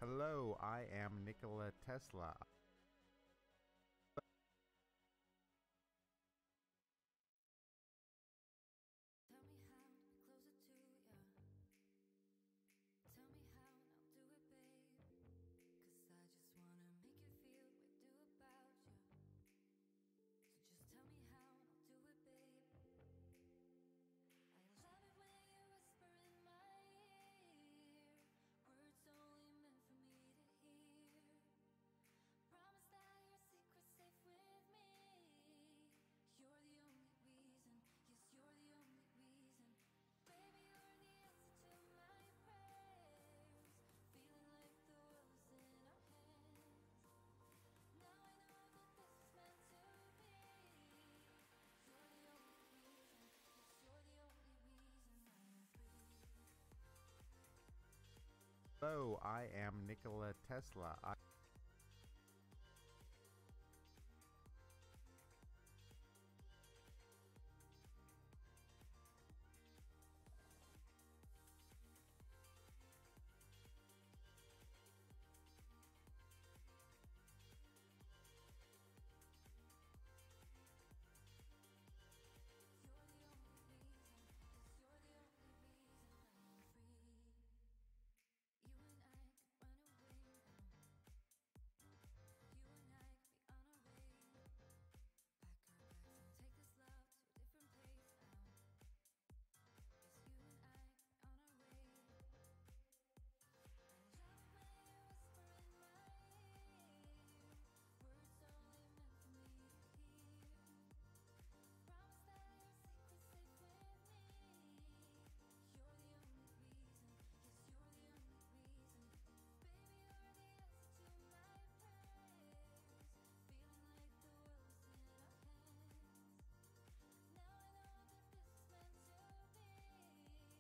Hello, I am Nikola Tesla. Tell me how to be closer to ya. Tell me how and I'll do it, babe. 'Cause I just wanna make you feel what I do about you. So just tell me how and I'll do it, babe. I love it when you whisper in my ear, words only meant for me to hear. Promise that your secret's safe with me. You're the only reason, yes, you're the only reason. Baby, you're the answer to my prayers. Feeling like the world's in our hands. Now I know that this is meant to be. You're the only reason, yes, you're the only reason I'm free. Hello, I am Nikola Tesla. You're the only reason, yes, you're the only reason I'm free. You and I could run away now. You and I could be on our way. Pack our bags and take this love to a different place now. Yes, you and I could be on our way. I love when you whisper in my ear, words only meant for me to hear.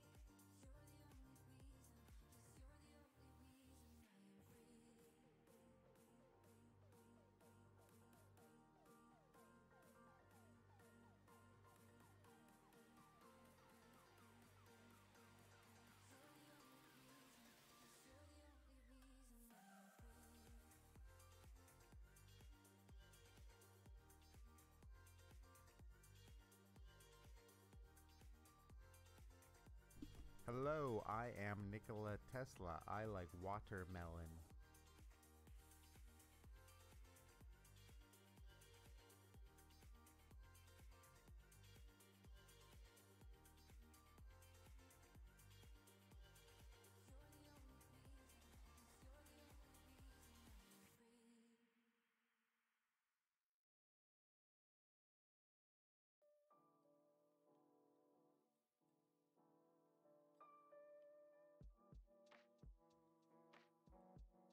Promise that your secret's safe with me. You're the only reason, yes, you're the only reason. Baby, you're the answer to my prayers. Feeling like the world's in our hands. Now I know that this is meant to be. You're the only reason, yes, you're the only reason I am free. You're the only reason, yes, you're the only reason I am free. Hello, I am Nikola Tesla. I like watermelon. You're the only reason, yes, you're the only reason I'm free.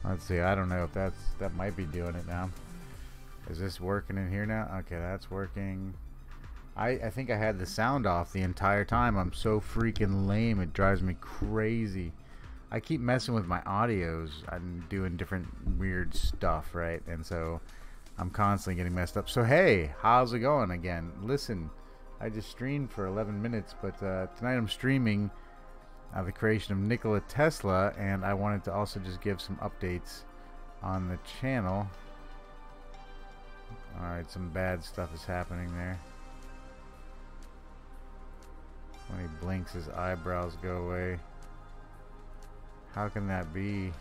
Let's see. I don't know if that might be doing it now. Is this working in here now? Okay, that's working. I think I had the sound off the entire time. I'm so freaking lame. It drives me crazy. I keep messing with my audios. I'm doing different weird stuff, right? And so I'm constantly getting messed up. So hey, how's it going again? Listen, I just streamed for 11 minutes, but tonight I'm streaming the creation of Nikola Tesla, and I wanted to also just give some updates on the channel. Alright, some bad stuff is happening there. When he blinks, his eyebrows go away. How can that be?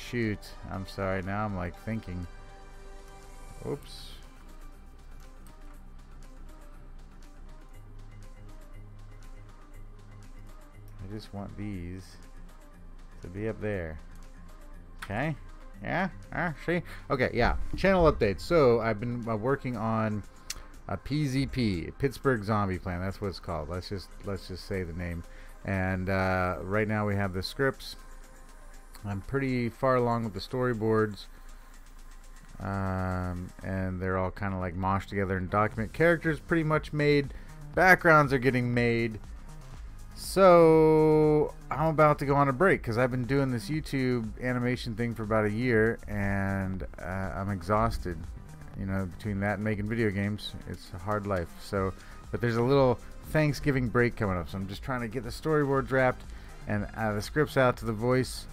Shoot. I'm sorry. Now I'm like thinking. Oops. I just want these to be up there. Okay. Yeah. See. Okay. Yeah. Channel updates. So I've been working on a PZP, Pittsburgh Zombie Plan. That's what it's called. Let's just say the name. And right now we have the scripts. I'm pretty far along with the storyboards, and they're all kind of like moshed together in document. Characters pretty much made. Backgrounds are getting made. So I'm about to go on a break because I've been doing this YouTube animation thing for about a year, and I'm exhausted. You know, between that and making video games, it's a hard life. So, but there's a little Thanksgiving break coming up, so I'm just trying to get the storyboard wrapped and the scripts out to the voice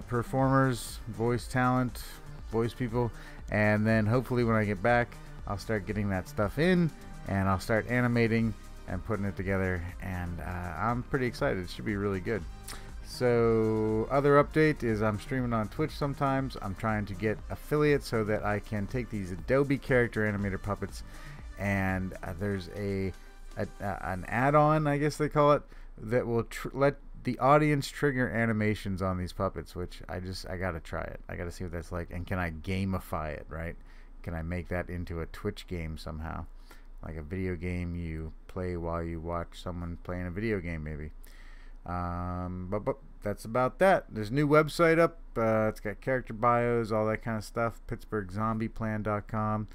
performers, voice talent, voice people, and then hopefully when I get back, I'll start getting that stuff in, and I'll start animating and putting it together, and I'm pretty excited. It should be really good. So other update is I'm streaming on Twitch sometimes. I'm trying to get affiliates so that I can take these Adobe character animator puppets, and there's an add-on, I guess they call it, that will let the audience trigger animations on these puppets, which I gotta try it. I gotta see what that's like, and can I gamify it, right? Can I make that into a Twitch game somehow, like a video game you play while you watch someone playing a video game, maybe. But that's about that. There's a new website up. It's got character bios, all that kind of stuff. PittsburghZombiePlan.com.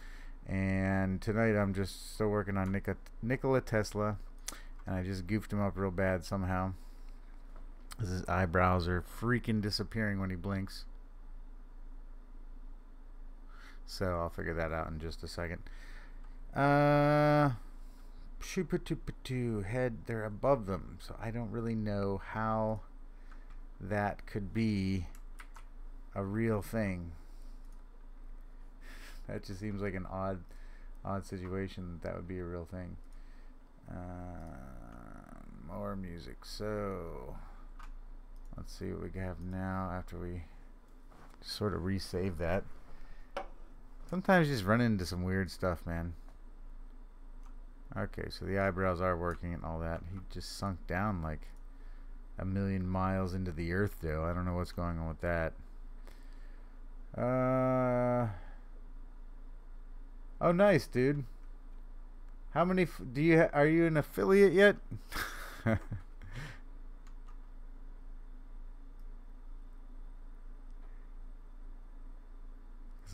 And tonight I'm just still working on Nikola Tesla, and I just goofed him up real bad somehow. His eyebrows are freaking disappearing when he blinks. So I'll figure that out in just a second. Head, they're above them, so I don't really know how that could be a real thing. That just seems like an odd situation that would be a real thing. More music. So let's see what we have now after we sort of resave that. Sometimes you just run into some weird stuff, man. Okay, so the eyebrows are working and all that. He just sunk down like a million miles into the earth, though. I don't know what's going on with that. Oh, nice, dude. How many do you are you an affiliate yet? Because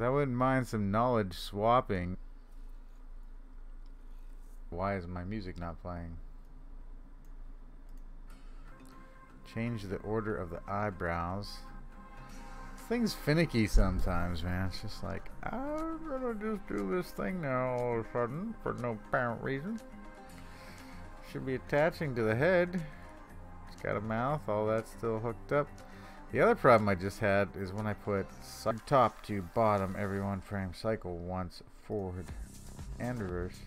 I wouldn't mind some knowledge swapping. Why is my music not playing? Change the order of the eyebrows. This thing's finicky sometimes, man. It's just like, I'm gonna just do this thing now all of a sudden for no apparent reason. Should be attaching to the head. It's got a mouth, all that's still hooked up. The other problem I just had is when I put top to bottom every one frame cycle once, forward and reverse.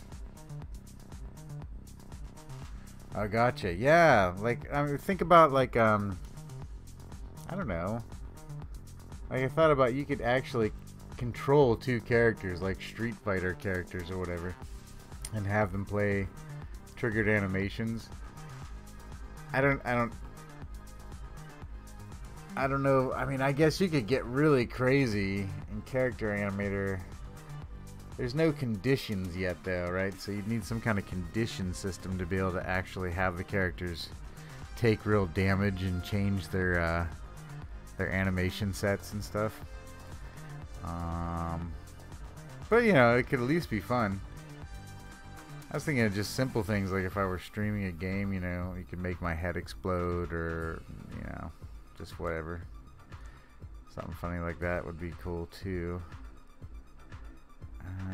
Oh, gotcha. Yeah, like, I mean, think about, like, I don't know. Like, I thought about you could actually control two characters, like Street Fighter characters or whatever, and have them play triggered animations. I don't know. I mean, I guess you could get really crazy in Character Animator. There's no conditions yet, though, right? So you'd need some kind of condition system to be able to actually have the characters take real damage and change their animation sets and stuff. But you know, it could at least be fun. I was thinking of just simple things, like if I were streaming a game, you know, you could make my head explode, or you know, just whatever. Something funny like that would be cool too.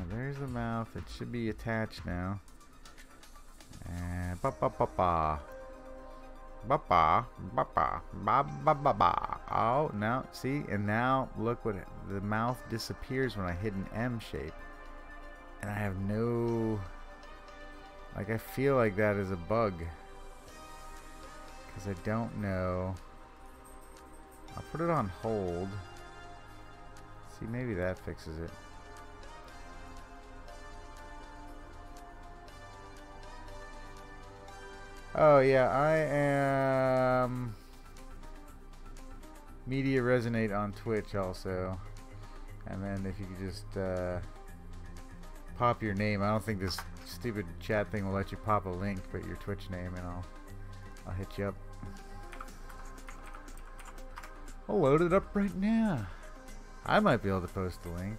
There's the mouth. It should be attached now. And ba ba ba ba. Ba ba ba ba ba ba ba ba. Oh, now see, and now look what the mouth disappears when I hit an M shape, and I have no. Like, I feel like that is a bug, because I don't know. I'll put it on hold. See, maybe that fixes it. Oh yeah, I am Media Resonate on Twitch also. And then if you could just pop your name. I don't think this stupid chat thing will let you pop a link, but your Twitch name, and I'll hit you up. I'll load it up right now. I might be able to post the link.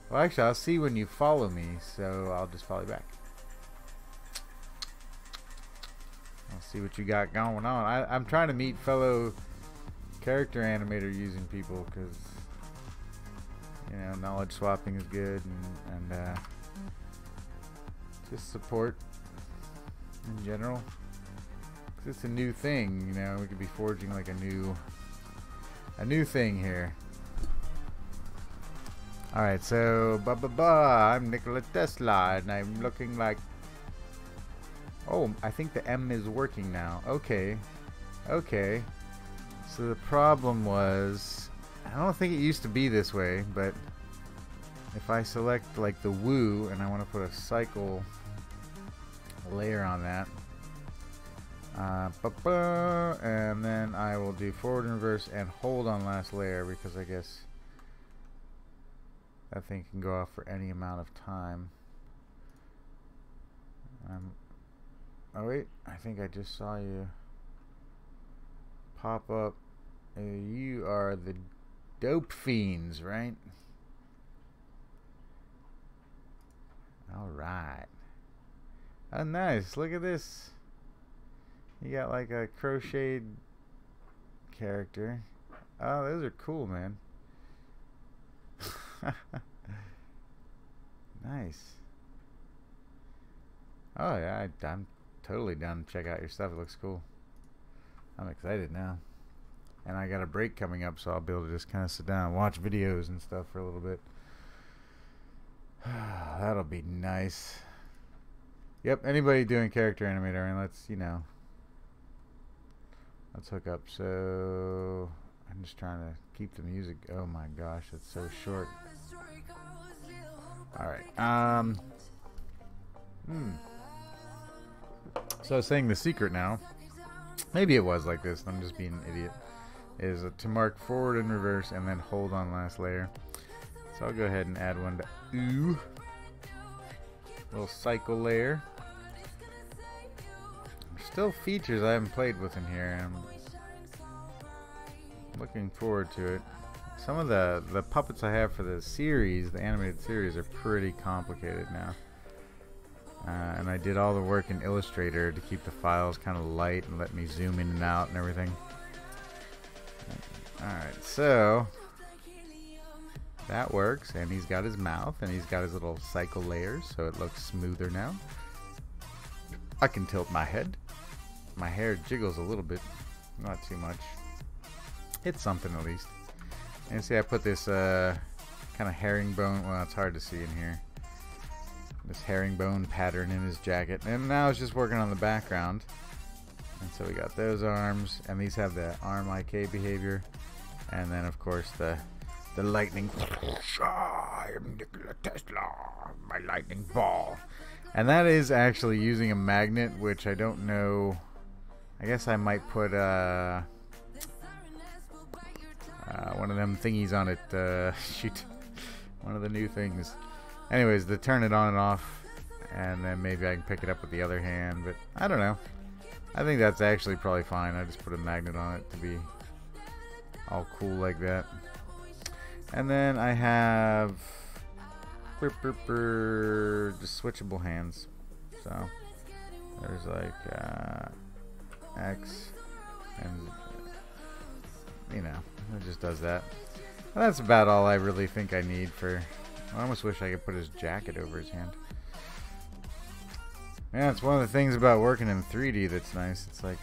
Well, actually, I'll see when you follow me, so I'll just follow you back. I'll see what you got going on. I'm trying to meet fellow character animator using people, because you know, knowledge swapping is good, and just support in general. 'Cause it's a new thing, you know. We could be forging like a new thing here. All right, so I'm Nikola Tesla, and I'm looking like. Oh, I think the M is working now. Okay, okay. So the problem was, I don't think it used to be this way, but if I select like the woo and I want to put a cycle layer on that, and then I will do forward and reverse and hold on last layer, because I guess that thing can go off for any amount of time. Oh wait, I think I just saw you pop up. You are the Dope Fiends, right? Alright. Oh, nice. Look at this. You got like a crocheted character. Oh, those are cool, man. Nice. Oh, yeah, I'm totally down to check out your stuff. It looks cool. I'm excited now. And I got a break coming up, so I'll be able to just kind of sit down and watch videos and stuff for a little bit. That'll be nice. Yep, anybody doing character animator, and let's, you know, let's hook up. So I'm just trying to keep the music. Oh my gosh, it's so short. Alright. So I was saying the secret now. Maybe it was like this, I'm just being an idiot. Is to mark forward and reverse and then hold on last layer. So I'll go ahead and add one to ooh. Little cycle layer. Still features I haven't played with in here. I'm looking forward to it. Some of the puppets I have for the series, the animated series, are pretty complicated now. And I did all the work in Illustrator to keep the files kind of light and let me zoom in and out and everything. Alright, so that works, and he's got his mouth and he's got his little cycle layers, so it looks smoother now. I can tilt my head. My hair jiggles a little bit, not too much. It's something at least. And see, I put this kind of herringbone, well, it's hard to see in here, this herringbone pattern in his jacket, and now it's just working on the background. And so we got those arms, and these have the arm IK behavior, and then of course the lightning. I am Nikola Tesla, my lightning ball. And that is actually using a magnet, which I don't know. I guess I might put one of them thingies on it. Shoot, one of the new things. Anyways, to turn it on and off, and then maybe I can pick it up with the other hand, but I don't know. I think that's actually probably fine. I just put a magnet on it to be all cool like that. And then I have just switchable hands. So there's like X, and you know, it just does that. And that's about all I really think I need for. I almost wish I could put his jacket over his hand. Yeah, it's one of the things about working in 3D that's nice. It's like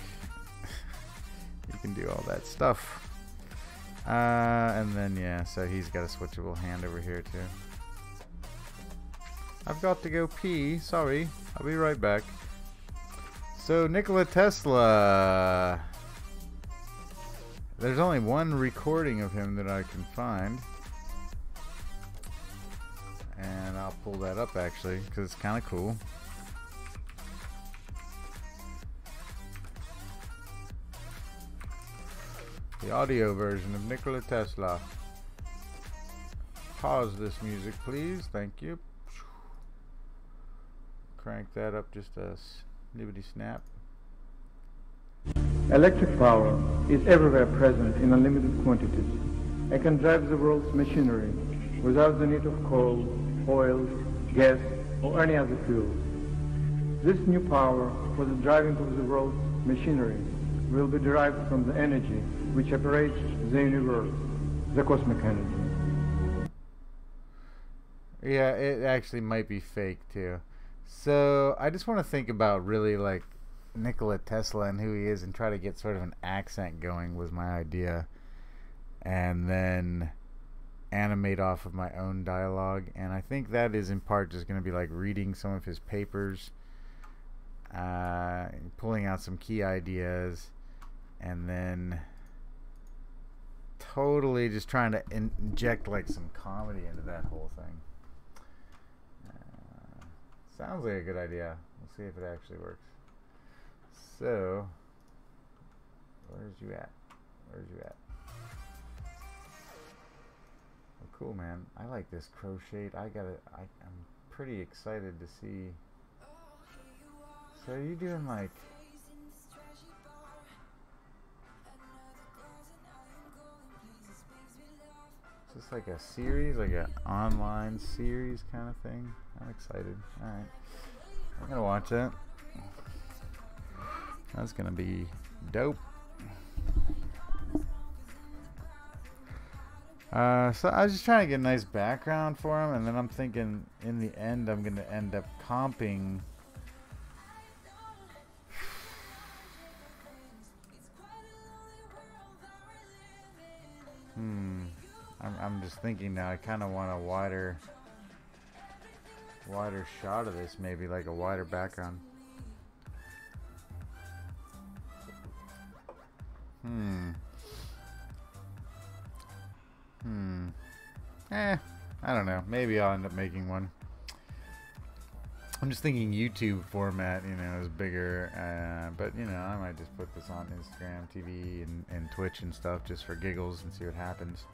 you can do all that stuff. And then yeah, so he's got a switchable hand over here too. I've got to go pee. Sorry, I'll be right back. So Nikola Tesla. There's only one recording of him that I can find. And I'll pull that up actually, because it's kind of cool. The audio version of Nikola Tesla. Pause this music, please. Thank you. Crank that up just a snippety snap. Electric power is everywhere present in unlimited quantities and can drive the world's machinery without the need of coal, oil, gas, or any other fuels. This new power for the driving of the world's machinery will be derived from the energy which operates the universe, the cosmic energy. Yeah, it actually might be fake too. So I just want to think about really like Nikola Tesla and who he is and try to get sort of an accent going was my idea, and then animate off of my own dialogue. And I think that is in part just going to be like reading some of his papers, pulling out some key ideas, and then totally just trying to inject like some comedy into that whole thing. Sounds like a good idea. We'll see if it actually works. So, where's you at? Where's you at? Oh, cool, man. I like this crochet. I'm pretty excited to see. So are you doing like? Is this like a series, like an online series kind of thing? I'm excited. All right, I'm gonna watch that. That's gonna be dope. So I was just trying to get a nice background for him, and then I'm thinking in the end I'm gonna end up comping I'm just thinking now I kind of want a wider shot of this, maybe like a wider background. I don't know. Maybe I'll end up making one. I'm just thinking YouTube format, you know, is bigger. But, you know, I might just put this on Instagram, TV, and Twitch and stuff just for giggles and see what happens.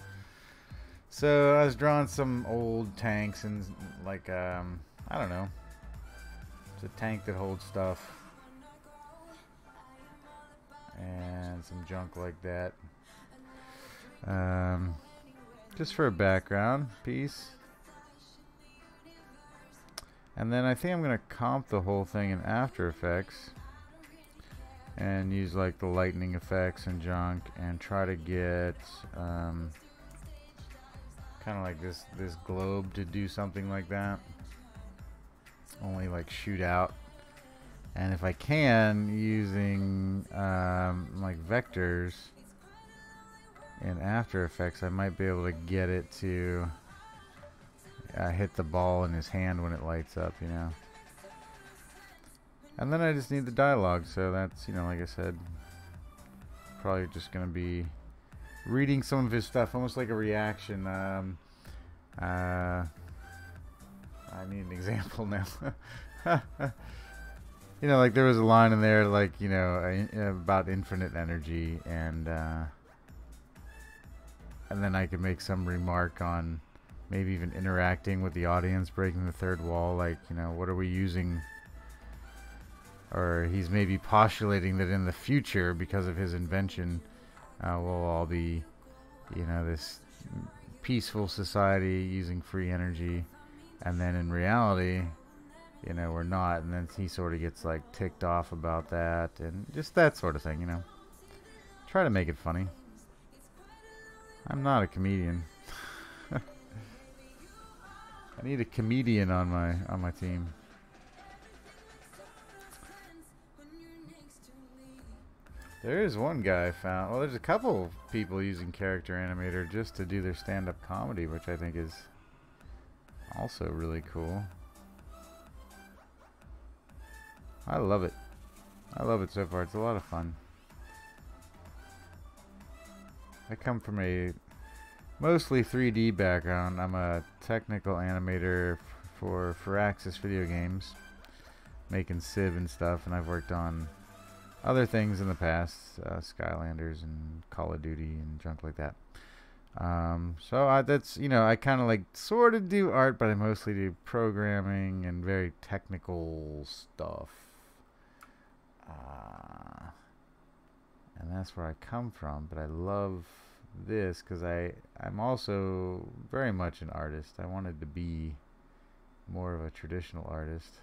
So I was drawing some old tanks and like, I don't know. It's a tank that holds stuff. And some junk like that. Just for a background piece. And then I think I'm going to comp the whole thing in After Effects. And use like the lightning effects and junk. And try to get kind of like this globe to do something like that. Only like shoot out. And if I can, using like vectors in After Effects, I might be able to get it to hit the ball in his hand when it lights up, you know. And then I just need the dialogue, so that's, you know, like I said, probably just going to be reading some of his stuff, almost like a reaction. I need an example now. You know, like there was a line in there, like, you know, about infinite energy, and then I could make some remark on maybe even interacting with the audience, breaking the third wall, like, you know, what are we using or he's maybe postulating that in the future, because of his invention, we'll all be, you know, this peaceful society using free energy, and then in reality, you know, we're not, and then he sort of gets like ticked off about that, and just that sort of thing, you know. Try to make it funny. I'm not a comedian. I need a comedian on my team. There is one guy I found. Well, there's a couple people using Character Animator just to do their stand-up comedy, which I think is also really cool. I love it. I love it so far. It's a lot of fun. I come from a mostly 3D background. I'm a technical animator for Firaxis video games, making Civ and stuff, and I've worked on other things in the past, Skylanders and Call of Duty and junk like that. So that's, you know, I kind of like sort of do art, but I mostly do programming and very technical stuff. And that's where I come from, but I love this because I'm also very much an artist. I wanted to be more of a traditional artist.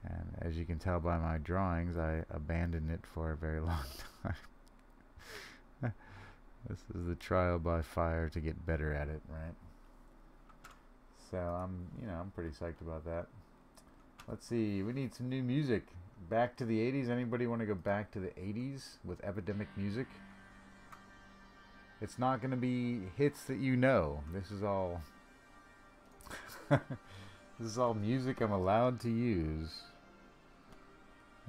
And as you can tell by my drawings, I abandoned it for a very long time. This is the trial by fire to get better at it, right? So I'm pretty psyched about that. Let's see, we need some new music. Back to the 80s. Anybody want to go back to the 80s with epidemic music? It's not going to be hits that you know. This is all this is all music I'm allowed to use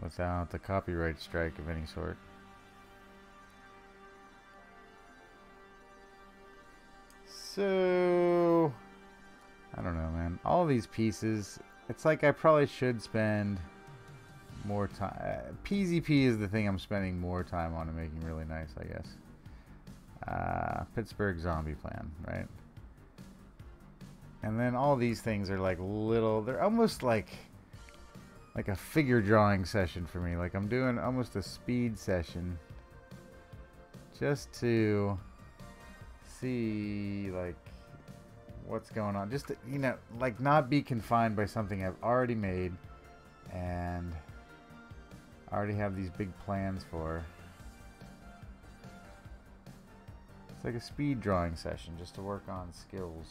without the copyright strike of any sort. So I don't know, man. All these pieces, it's like I probably should spend more time. PZP is the thing I'm spending more time on and making really nice, I guess. Pittsburgh Zombie Plan, right? And then all these things are like little, they're almost like a figure drawing session for me. Like I'm doing almost a speed session just to see like what's going on. Just to, you know, like not be confined by something I've already made and I already have these big plans for. It's like a speed drawing session just to work on skills.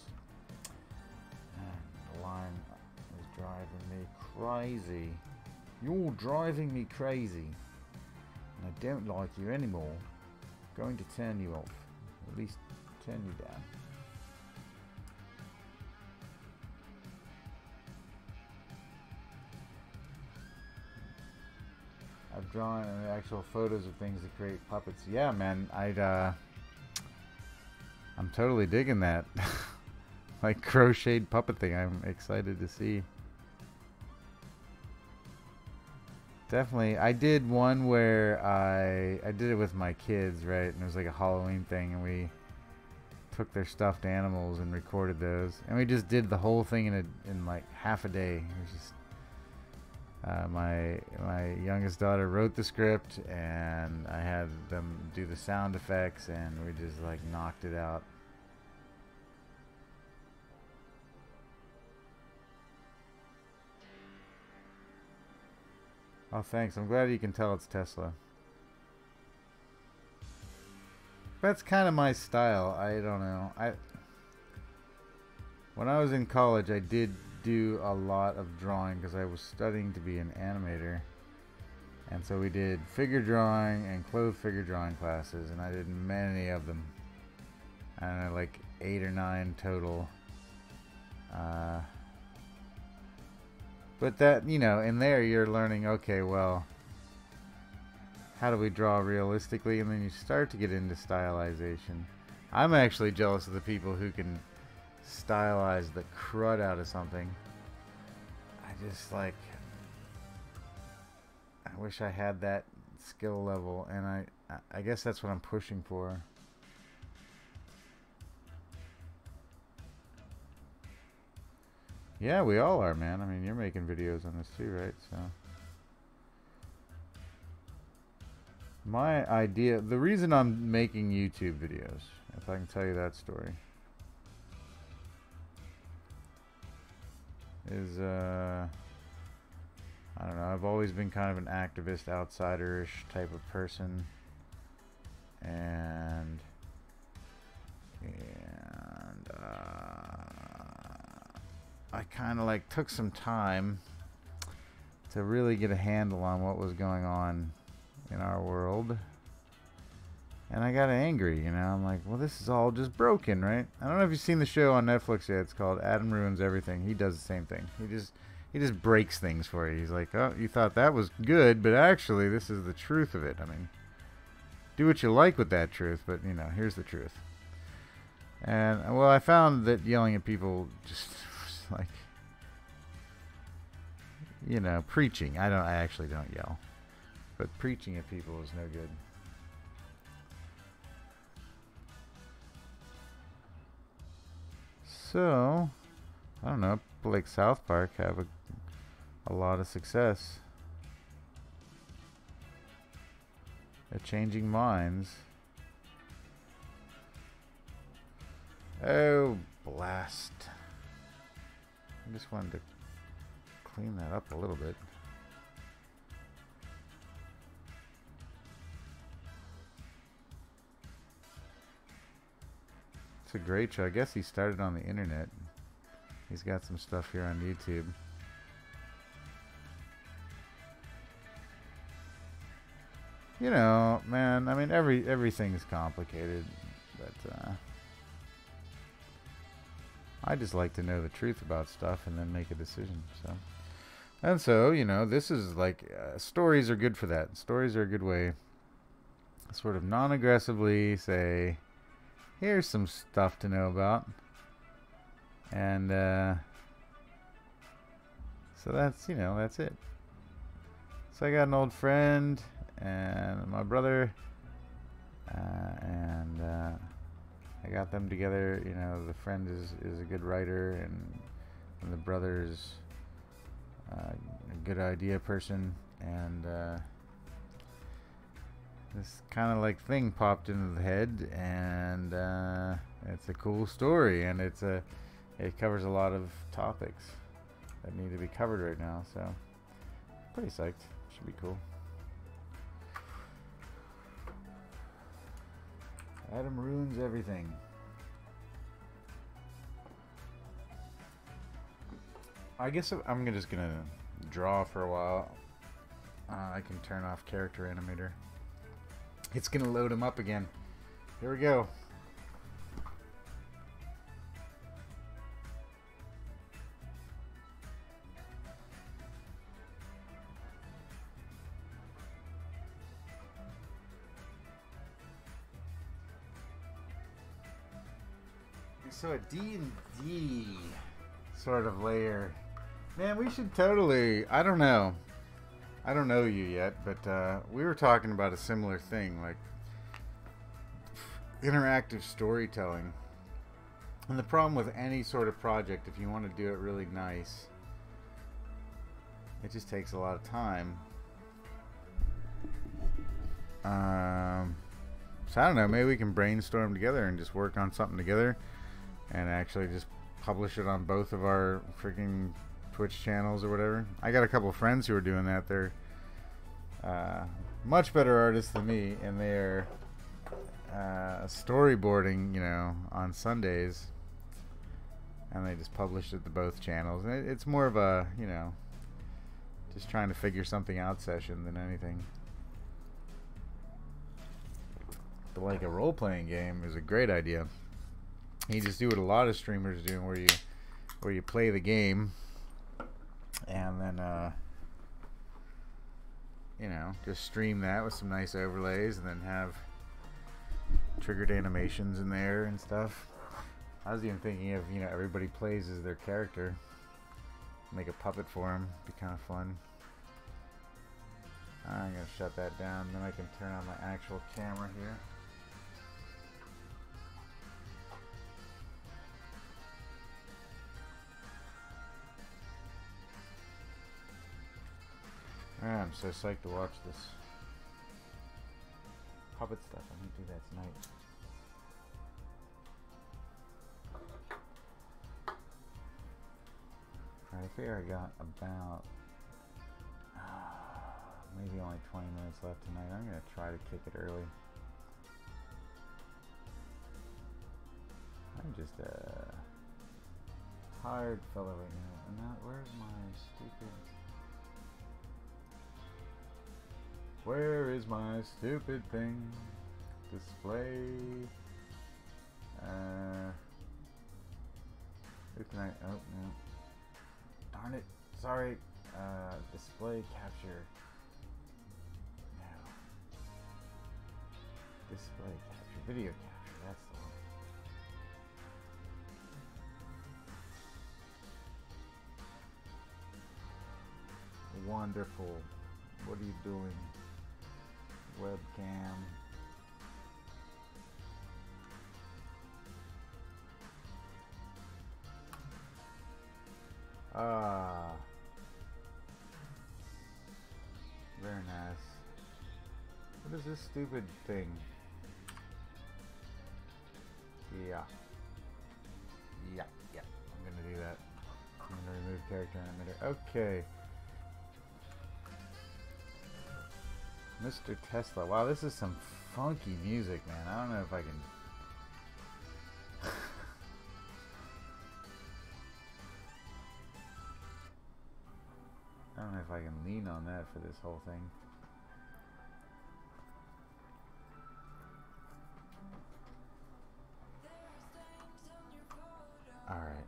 And the line is driving me crazy. You're driving me crazy. And I don't like you anymore. I'm going to turn you off. At least turn you down. I've drawn actual photos of things to create puppets. Yeah, man, I'm totally digging that. Like crocheted puppet thing. I'm excited to see. Definitely. I did one where I did it with my kids, right? And it was like a Halloween thing, and we took their stuffed animals and recorded those, and we just did the whole thing in like half a day. It was just my youngest daughter wrote the script, and I had them do the sound effects, and we just like knocked it out. Oh, thanks. I'm glad you can tell it's Tesla. That's kind of my style. I don't know. When I was in college, I did do a lot of drawing because I was studying to be an animator, and so we did figure drawing and clothes figure drawing classes, and I did many of them. I don't know, like 8 or 9 total. But that, you know, in there you're learning, okay, well, how do we draw realistically? And then you start to get into stylization. I'm actually jealous of the people who can stylize the crud out of something. I just like, I wish I had that skill level, and I guess that's what I'm pushing for. Yeah, we all are, man. I mean, you're making videos on this too, right? So My idea, the reason I'm making YouTube videos, if I can tell you that story, is I don't know, I've always been kind of an activist, outsider-ish type of person, and I kind of like took some time to really get a handle on what was going on in our world, and I got angry, you know. I'm like, well, this is all just broken, right? I don't know if you've seen the show on Netflix yet. It's called Adam Ruins Everything. He does the same thing. He just breaks things for you. He's like, oh, you thought that was good, but actually this is the truth of it. I mean, do what you like with that truth, but you know, here's the truth. And well, I found that yelling at people just like, you know, preaching. I actually don't yell, but preaching at people is no good. So, I don't know, people like South Park have a lot of success at changing minds. Oh, blast. I just wanted to clean that up a little bit. It's a great show. I guess he started on the internet. He's got some stuff here on YouTube. You know, man, I mean, everything is complicated, but I just like to know the truth about stuff and then make a decision. So, you know, this is like, stories are good for that. Stories are a good way to sort of non-aggressively say, here's some stuff to know about. And so that's, you know, that's it. So I got an old friend and my brother, and I got them together. You know, the friend is a good writer, and the brother's a good idea person, and this kind of like thing popped into the head, and it's a cool story, and it covers a lot of topics that need to be covered right now, so pretty psyched. Should be cool. Adam ruins everything. I guess I'm just gonna draw for a while. I can turn off character animator. It's gonna load him up again. Here we go. So a D&D sort of layer. Man, we should totally, I don't know you yet, but we were talking about a similar thing, like interactive storytelling. And the problem with any sort of project, if you want to do it really nice, it just takes a lot of time. So I don't know, maybe we can brainstorm together and just work on something together and actually just publish it on both of our freaking Twitch channels or whatever. I got a couple of friends who are doing that. They're much better artists than me, and they're storyboarding, you know, on Sundays, and they just published it to both channels. And it's more of a, you know, just trying to figure something out session than anything. But like a role-playing game is a great idea. You just do what a lot of streamers do, where you play the game, and then you know, just stream that with some nice overlays, and then have triggered animations in there and stuff. I was even thinking of, you know, everybody plays as their character, make a puppet for them. Be kind of fun. I'm gonna shut that down, then I can turn on my actual camera here. I'm so psyched to watch this. puppet stuff. I might do that tonight. Alright, I figure I got about maybe only 20 minutes left tonight. I'm gonna try to kick it early. I'm just a tired fellow right now. And now, where's my stupid... Where is my stupid thing? Display. Who can I... Oh, no. Darn it. Sorry. Display capture. No. Display capture. Video capture. That's the one. Wonderful. What are you doing? Webcam. Very nice. What is this stupid thing? Yeah. I'm gonna do that. I'm gonna remove character animator. Okay. Mr. Tesla. Wow, this is some funky music, man. I don't know if I can... I don't know if I can lean on that for this whole thing. Alright.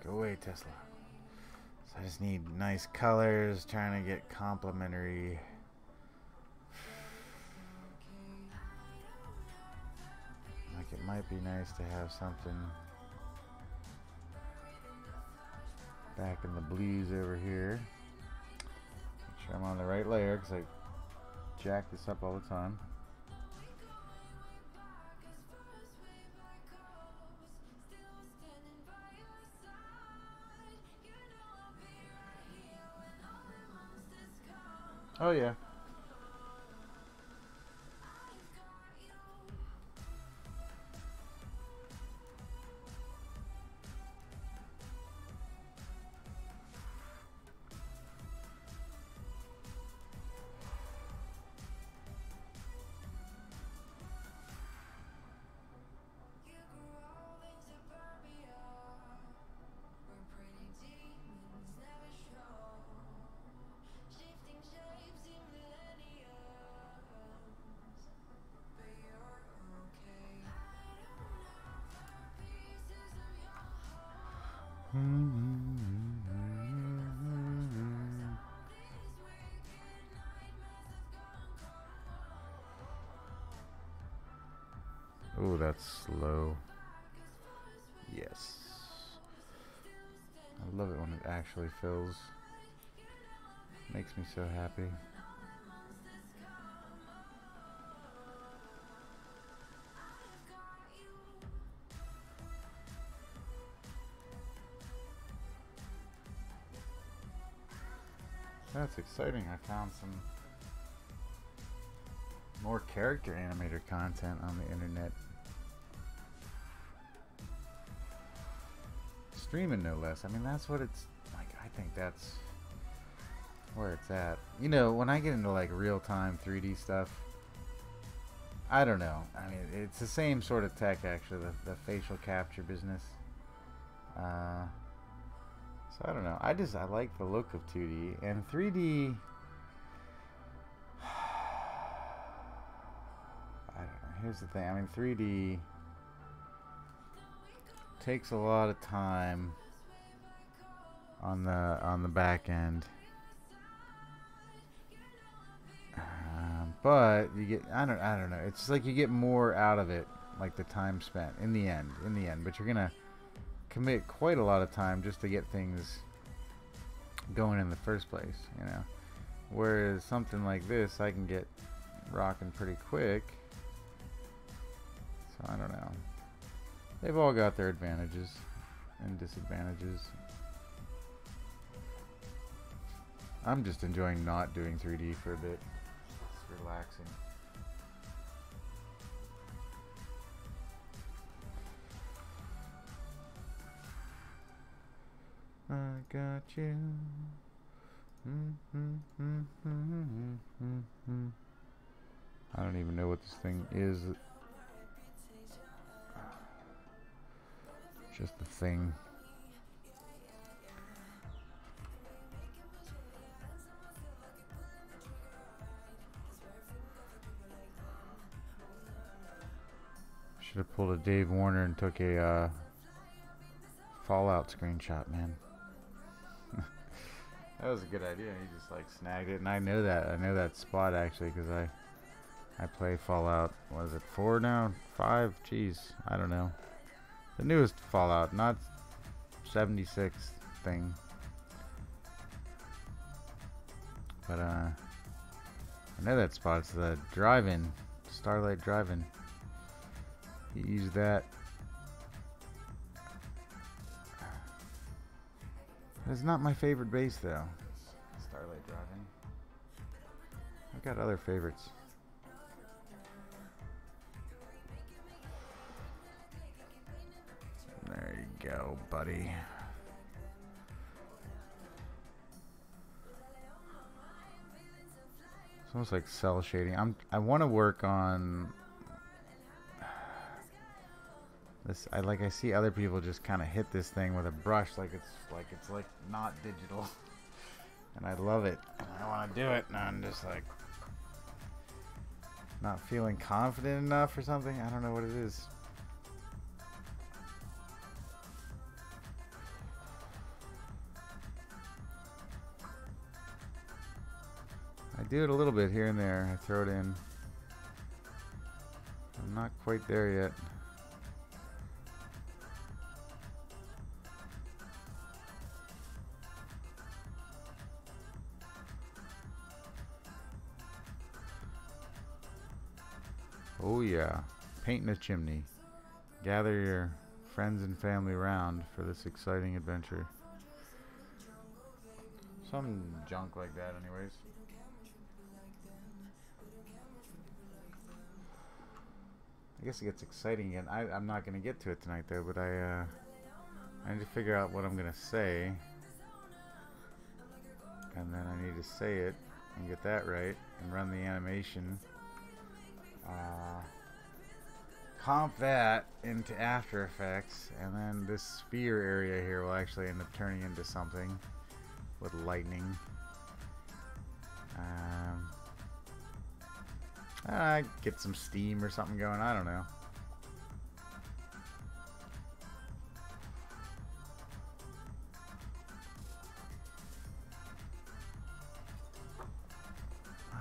Go away, Tesla. So I just need nice colors, trying to get complementary. Like it might be nice to have something back in the blues over here. Make sure I'm on the right layer because I jack this up all the time. Oh yeah. Oh, that's slow. Yes. I love it when it actually fills. Makes me so happy. That's exciting. I found some more character animator content on the internet. Streaming, no less. I mean, that's what it's like. I think that's where it's at. You know, when I get into like real-time 3D stuff, I don't know. I mean, it's the same sort of tech, actually, the facial capture business. So I don't know. I like the look of 2D and 3D. I don't know. Here's the thing. I mean, 3D takes a lot of time on the back end, but you get I don't know. It's like you get more out of it, like the time spent in the end. But you're gonna commit quite a lot of time just to get things going in the first place, you know. Whereas something like this, I can get rocking pretty quick. So I don't know. They've all got their advantages and disadvantages. I'm just enjoying not doing 3D for a bit. relaxing. I got you. I don't even know what this thing is. Just the thing. Should have pulled a Dave Warner and took a Fallout screenshot, man. That was a good idea. He just like snagged it, and I know that. I know that spot actually because I play Fallout. What is it, 4 now? 5? Jeez, I don't know. The newest Fallout, not 76 thing. But I know that spot. It's the drive-in, Starlight Drive-in. You use that. It's not my favorite base though. Starlight Drive-in. I've got other favorites. There you go, buddy. It's almost like cell shading. I want to work on this. I see other people just kind of hit this thing with a brush like it's not digital. And I love it. And I want to do it, and I'm just like not feeling confident enough or something. I don't know what it is. I do it a little bit here and there. I throw it in. I'm not quite there yet. Oh yeah, painting a chimney. Gather your friends and family around for this exciting adventure. Some junk like that anyways. I guess it gets exciting again. I'm not going to get to it tonight though, but I need to figure out what I'm going to say. And then I need to say it and get that right and run the animation. Comp that into After Effects, and then this sphere area here will actually end up turning into something with lightning. Get some steam or something going. I don't know.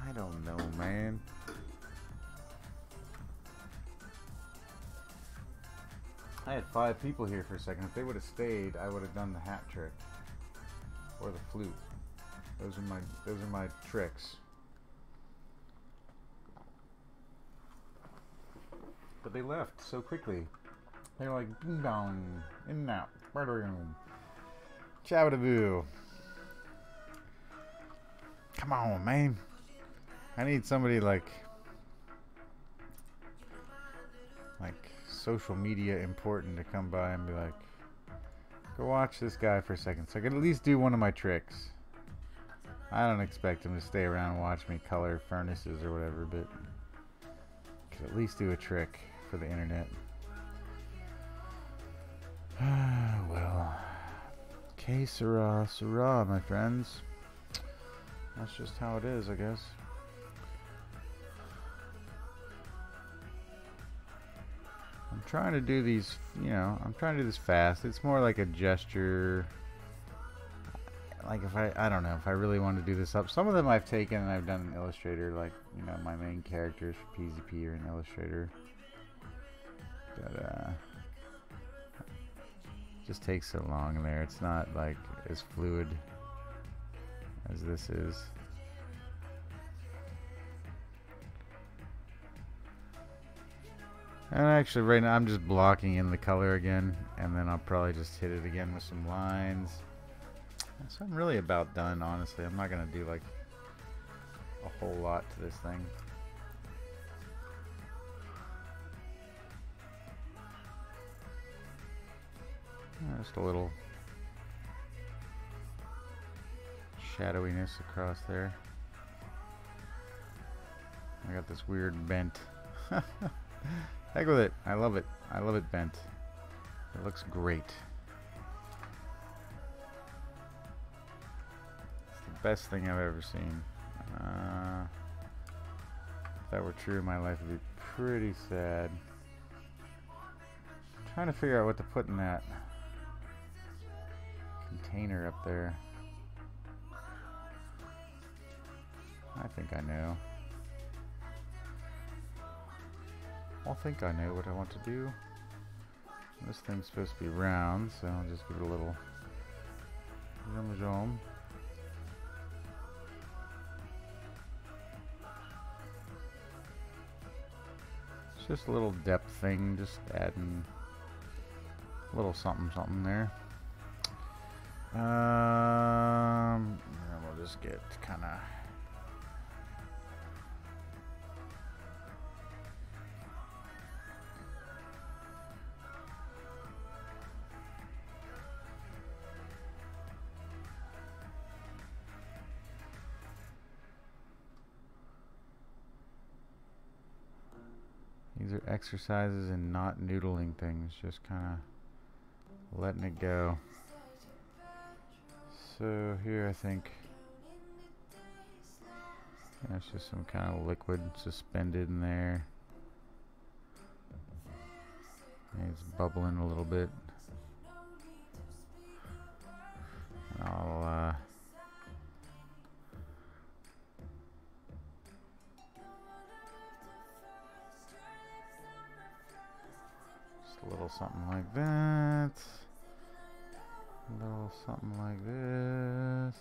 I don't know, man. I had 5 people here for a second. If they would have stayed, I would have done the hat trick or the flute. Those are my tricks. But they left so quickly. They were like ding dong, in and out, chabadaboo. Come on, man. I need somebody like social media important to come by and be like, go watch this guy for a second so I can at least do one of my tricks. I don't expect him to stay around and watch me color furnaces or whatever, but could at least do a trick for the internet. Well, que sera, sera, my friends. That's just how it is, I guess. I'm trying to do these, I'm trying to do this fast. It's more like a gesture. Like if I don't know, if I really want to do this up. Some of them I've taken and I've done in Illustrator, like, my main characters for PZP or in Illustrator. But, it just takes so long in there. It's not like as fluid as this is. And actually right now I'm just blocking in the color again, and then I'll probably just hit it again with some lines. So I'm really about done, honestly. I'm not gonna do like a whole lot to this thing. Just a little shadowiness across there. I got this weird bent. Heck with it. I love it. I love it bent. It looks great. It's the best thing I've ever seen. If that were true, my life would be pretty sad. I'm trying to figure out what to put in that container up there. I think I know. I think I know what I want to do. This thing's supposed to be round, so I'll just give it a little zoom. It's just a little depth thing, just adding a little something there. And we'll just get kind of these are exercises in not noodling things, just kind of letting it go. So here I think that's just some kind of liquid suspended in there. And it's bubbling a little bit. And I'll just a little something like that. A little something like this.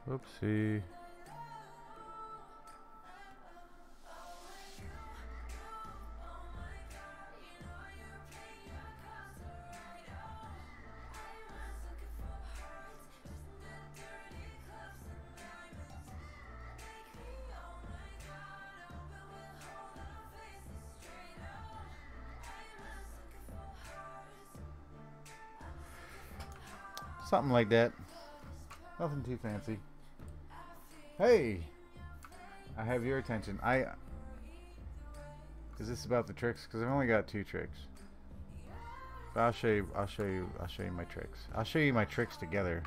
Oopsie. Something like that. Nothing too fancy. Hey, I have your attention. Is this about the tricks? Because I've only got 2 tricks. But I'll show you my tricks. I'll show you my tricks together.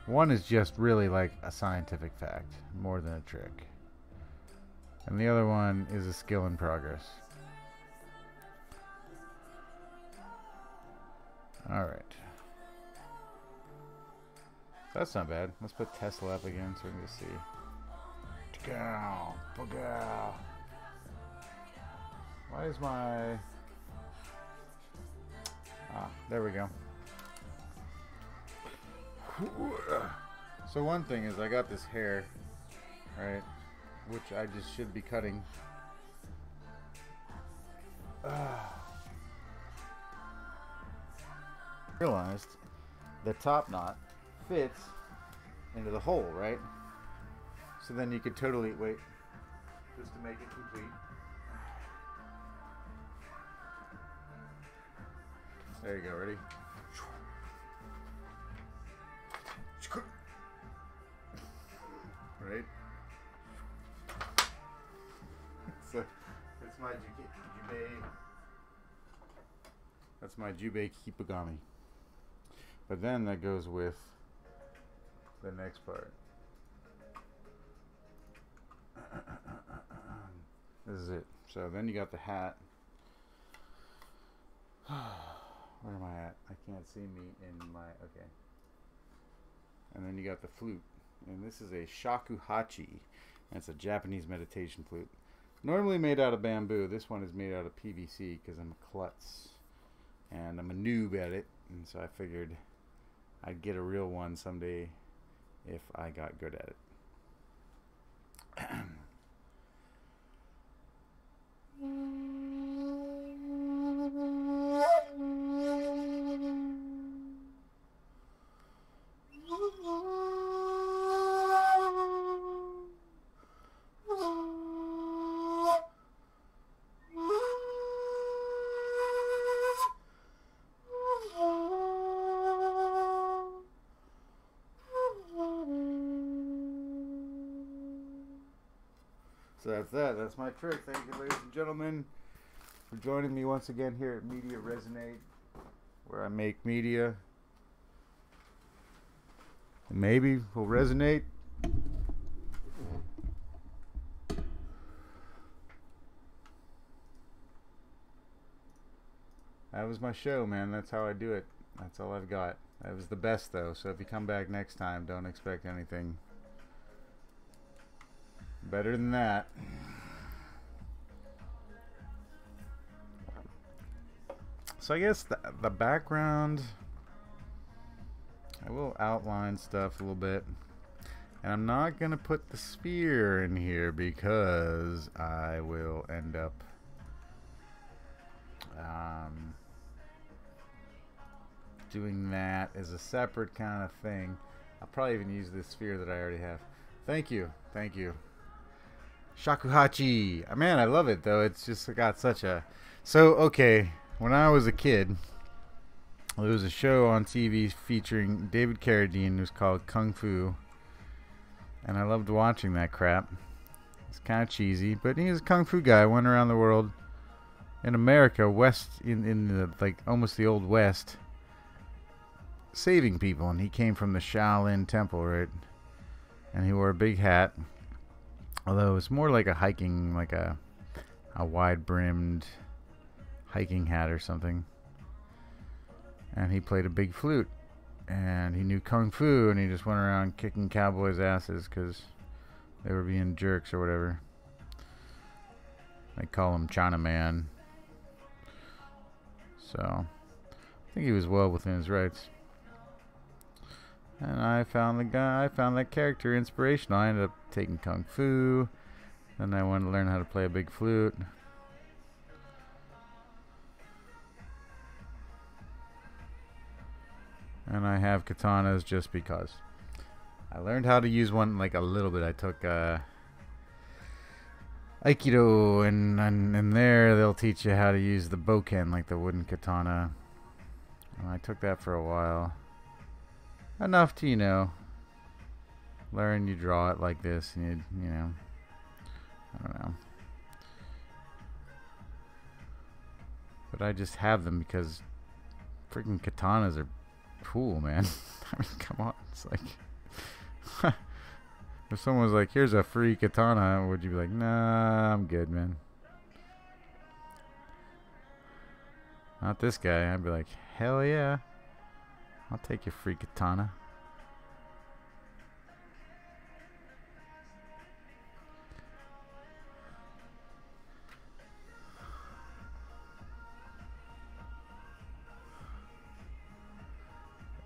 One is just really like a scientific fact, more than a trick. And the other one is a skill in progress. Alright. That's not bad. Let's put Tesla up again so we can just see. Why is my... there we go. So one thing is I got this hair, right, which I just should be cutting. Realized the top knot fits into the hole, right? So then you could totally wait just to make it complete. There you go, ready? Right? So it's my jubei. That's my jubei kipagami. But then that goes with the next part. This is it. So then you got the hat. Where am I at? I can't see me in my... Okay. And then you got the flute. And this is a shakuhachi. And it's a Japanese meditation flute. Normally made out of bamboo. This one is made out of PVC because I'm a klutz. And I'm a noob at it. And so I figured I'd get a real one someday if I got good at it. So that's that. That's my trick. Thank you, ladies and gentlemen, for joining me once again here at Media Resonate, where I make media. And maybe will resonate. That was my show, man. That's how I do it. That's all I've got. That was the best, though. So if you come back next time, don't expect anything better than that. So I guess the background, I will outline stuff a little bit. And I'm not going to put the sphere in here because I will end up doing that as a separate kind of thing. I'll probably even use this sphere that I already have. Thank you. Thank you. Shakuhachi. Man, I love it, though. It's just got such a... So, okay, when I was a kid, there was a show on TV featuring David Carradine. It was called Kung Fu. And I loved watching that crap. It's kind of cheesy, but he was a Kung Fu guy. Went around the world in America, in the, like, almost the Old West, saving people. And he came from the Shaolin Temple, right? And he wore a big hat. Although it's more like a hiking, like a wide-brimmed hiking hat or something. And he played a big flute. And he knew Kung Fu, and he just went around kicking cowboys' asses because they were being jerks or whatever. They call him Chinaman. So, I think he was well within his rights. And I found that character inspirational. I ended up taking Kung Fu. Then I wanted to learn how to play a big flute. And I have katanas just because. I learned how to use one like a little bit. I took Aikido, and there they'll teach you how to use the bokken, like the wooden katana. And I took that for a while. Enough to, you know, learn. You draw it like this, and you know, I don't know. But I just have them because freaking katanas are cool, man. I mean, come on. It's like, if someone was like, here's a free katana, would you be like, nah, I'm good, man? Not this guy. I'd be like, hell yeah, I'll take your free katana.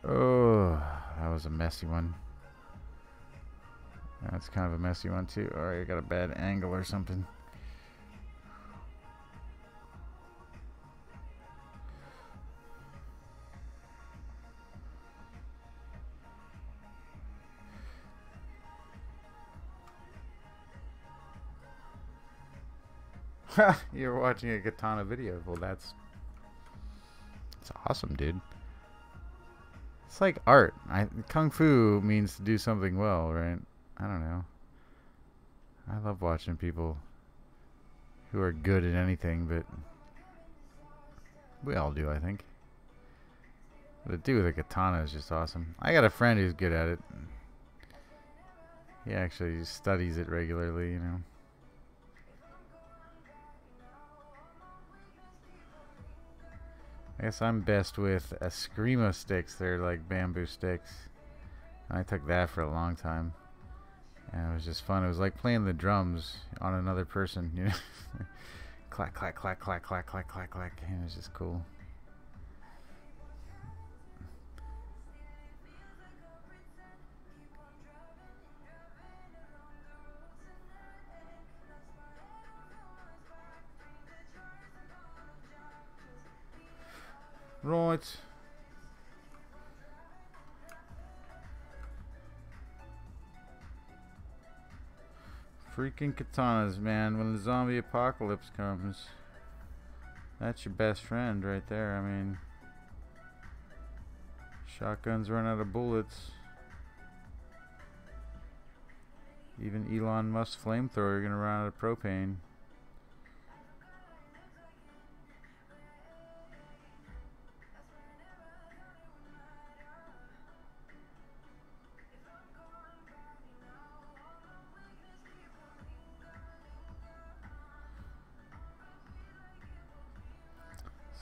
Oh, that was a messy one. That's kind of a messy one too. Alright, I got a bad angle or something. You're watching a katana video. Well, that's awesome, dude. It's like art. Kung Fu means to do something well, right? I don't know. I love watching people who are good at anything, but we all do, I think. But to do with a katana is just awesome. I got a friend who's good at it. He actually studies it regularly, you know. I guess I'm best with Eskrima sticks. They're like bamboo sticks. And I took that for a long time. And it was just fun. It was like playing the drums on another person, you know. Clack, clack, clack, clack, clack, clack, clack, clack. And it was just cool. Right. Freaking katanas, man. When the zombie apocalypse comes, that's your best friend right there. I mean, shotguns run out of bullets. Even Elon Musk's flamethrower, you're gonna run out of propane.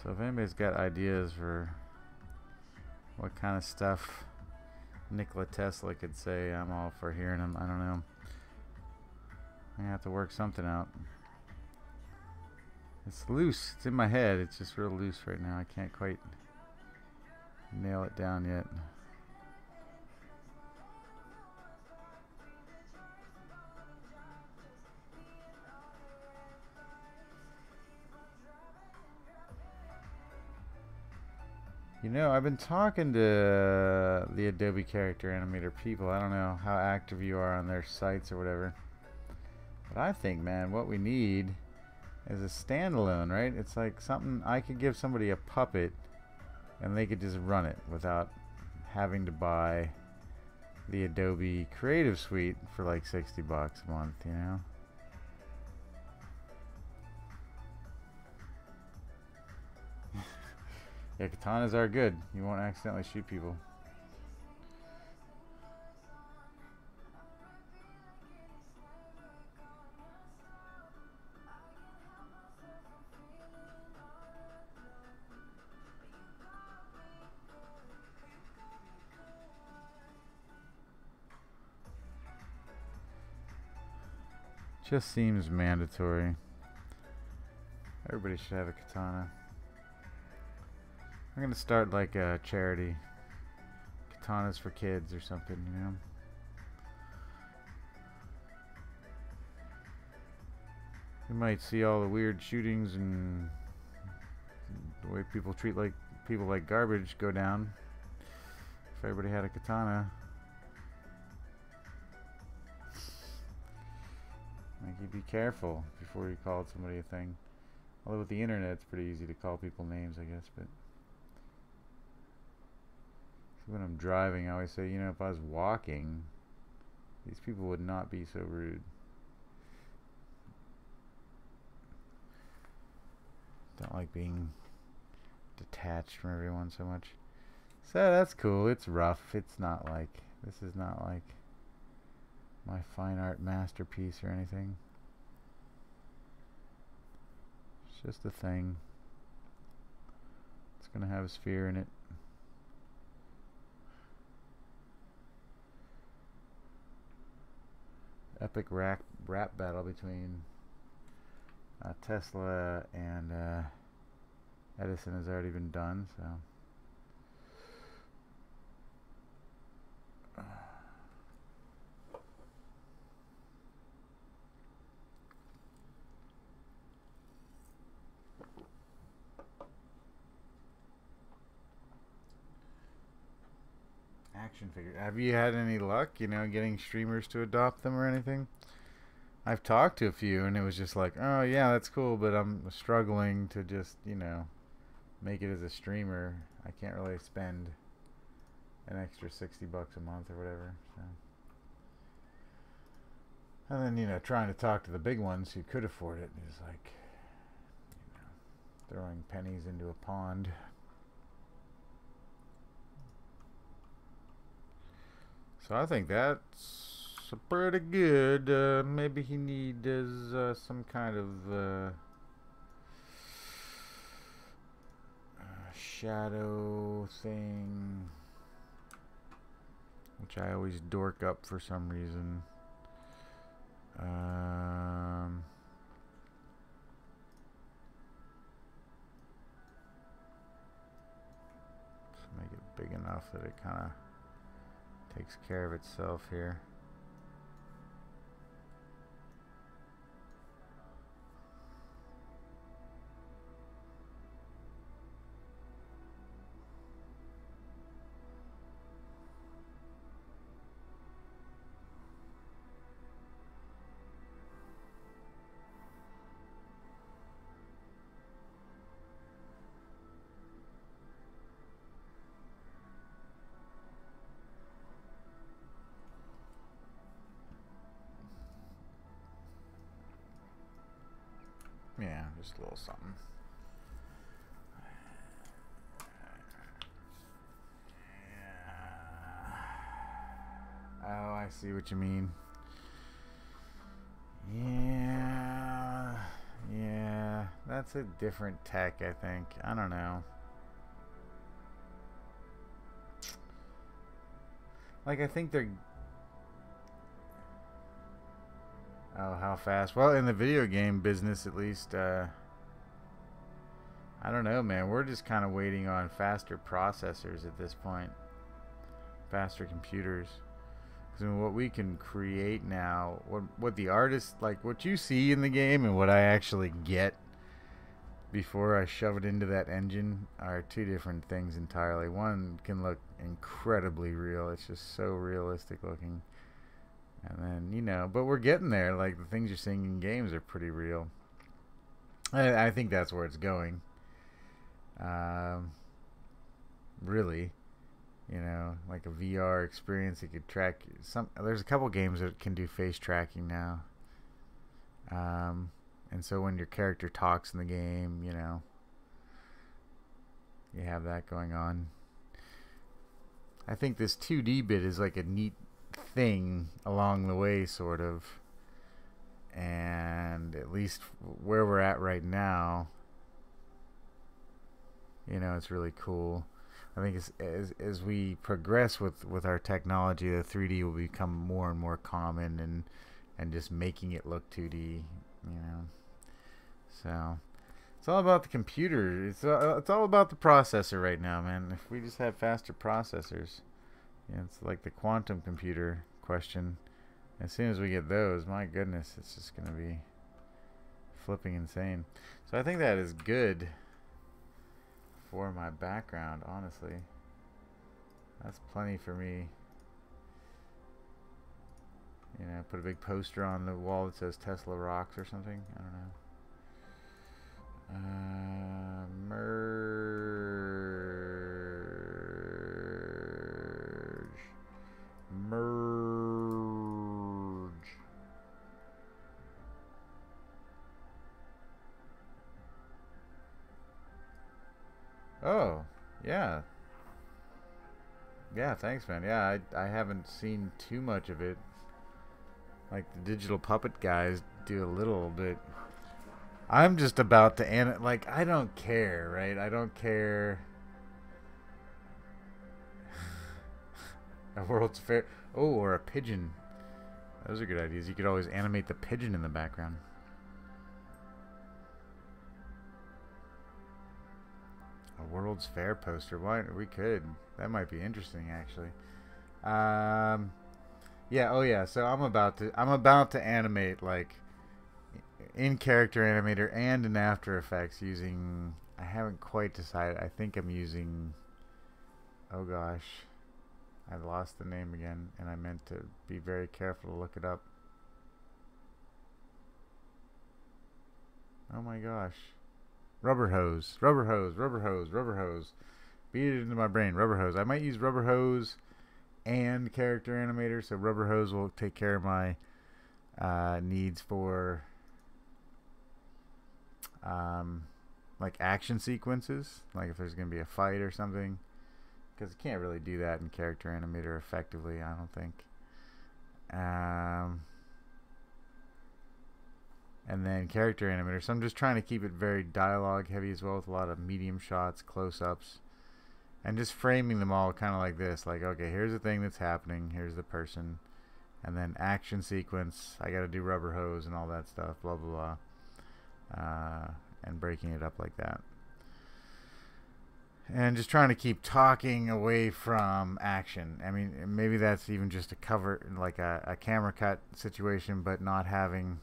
So if anybody's got ideas for what kind of stuff Nikola Tesla could say, I'm all for hearing them. I don't know. I have to work something out. It's loose. It's in my head. It's just real loose right now. I can't quite nail it down yet. You know, I've been talking to the Adobe character animator people. I don't know how active you are on their sites or whatever. But I think, man, what we need is a standalone, right? It's like something I could give somebody a puppet and they could just run it without having to buy the Adobe Creative Suite for like $60 a month, you know? Yeah, katanas are good. You won't accidentally shoot people. Just seems mandatory. Everybody should have a katana. I'm gonna start like a charity. Katanas for kids or something, you know? You might see all the weird shootings and the way people treat like people like garbage go down if everybody had a katana. Like, you be careful before you call somebody a thing. Although with the internet it's pretty easy to call people names, I guess, but when I'm driving I always say, you know, if I was walking, these people would not be so rude. Don't like being detached from everyone so much. So that's cool. It's rough. It's not like, this is not like my fine art masterpiece or anything. It's just a thing. It's gonna have a sphere in it. Epic rap battle between Tesla and Edison has already been done, so action figure. Have you had any luck, you know, getting streamers to adopt them or anything? I've talked to a few and it was just like, oh yeah, that's cool, but I'm struggling to just, you know, make it as a streamer. I can't really spend an extra $60 a month or whatever, so. And then, you know, trying to talk to the big ones who could afford it is like, you know, throwing pennies into a pond. So I think that's pretty good. Maybe he needs some kind of shadow thing, which I always dork up for some reason. Let's make it big enough that it kind of takes care of itself here. Just a little something. Oh, I see what you mean. Yeah. Yeah. That's a different tech, I think. I don't know. Like, I think they're... Oh, how fast? Well, in the video game business, at least, I don't know, man. We're just kind of waiting on faster processors at this point. Faster computers. Because I mean, what we can create now, what the artists, like what you see in the game and what I actually get before I shove it into that engine are two different things entirely. One can look incredibly real. It's just so realistic looking. And then, you know, but we're getting there. Like, the things you're seeing in games are pretty real. I think that's where it's going. Really. You know, like a VR experience, it could track some. There's a couple games that can do face tracking now. And so when your character talks in the game, you know, you have that going on. I think this 2D bit is like a neat thing along the way, sort of. And at least where we're at right now, you know, it's really cool. I think as we progress with our technology, the 3D will become more and more common, and just making it look 2D, you know. So it's all about the computer. It's all about the processor right now, man. If we just had faster processors, yeah, it's like the quantum computer question. As soon as we get those, my goodness, it's just gonna be flipping insane. So I think that is good for my background, honestly. That's plenty for me. You know, put a big poster on the wall that says Tesla rocks or something. I don't know. Merge. Oh, yeah. Yeah, thanks, man. Yeah, I haven't seen too much of it. Like, the digital puppet guys do a little bit. I'm just about to like, I don't care, right? I don't care. A World's Fair. Oh, or a pigeon. Those are good ideas. You could always animate the pigeon in the background. A World's Fair poster. Why? We could. That might be interesting, actually. Yeah. Oh, yeah. So I'm about to animate, like, in character animator and in After Effects using. I haven't quite decided. I think I'm using. Oh gosh, I lost the name again, and I meant to be very careful to look it up. Oh my gosh. Rubber hose. Rubber hose. Rubber hose. Rubber hose. Beat it into my brain. Rubber hose. I might use rubber hose and character animator, so rubber hose will take care of my needs for like action sequences, like if there's gonna be a fight or something, because you can't really do that in character animator effectively, I don't think. And then character animator, so I'm just trying to keep it very dialogue heavy as well, with a lot of medium shots, close-ups, and just framing them all kind of like this, like, okay, here's the thing that's happening, here's the person, and then action sequence, I gotta do rubber hose and all that stuff, blah blah blah, and breaking it up like that, and just trying to keep talking away from action. I mean, maybe that's even just a cover, like a camera cut situation, but not having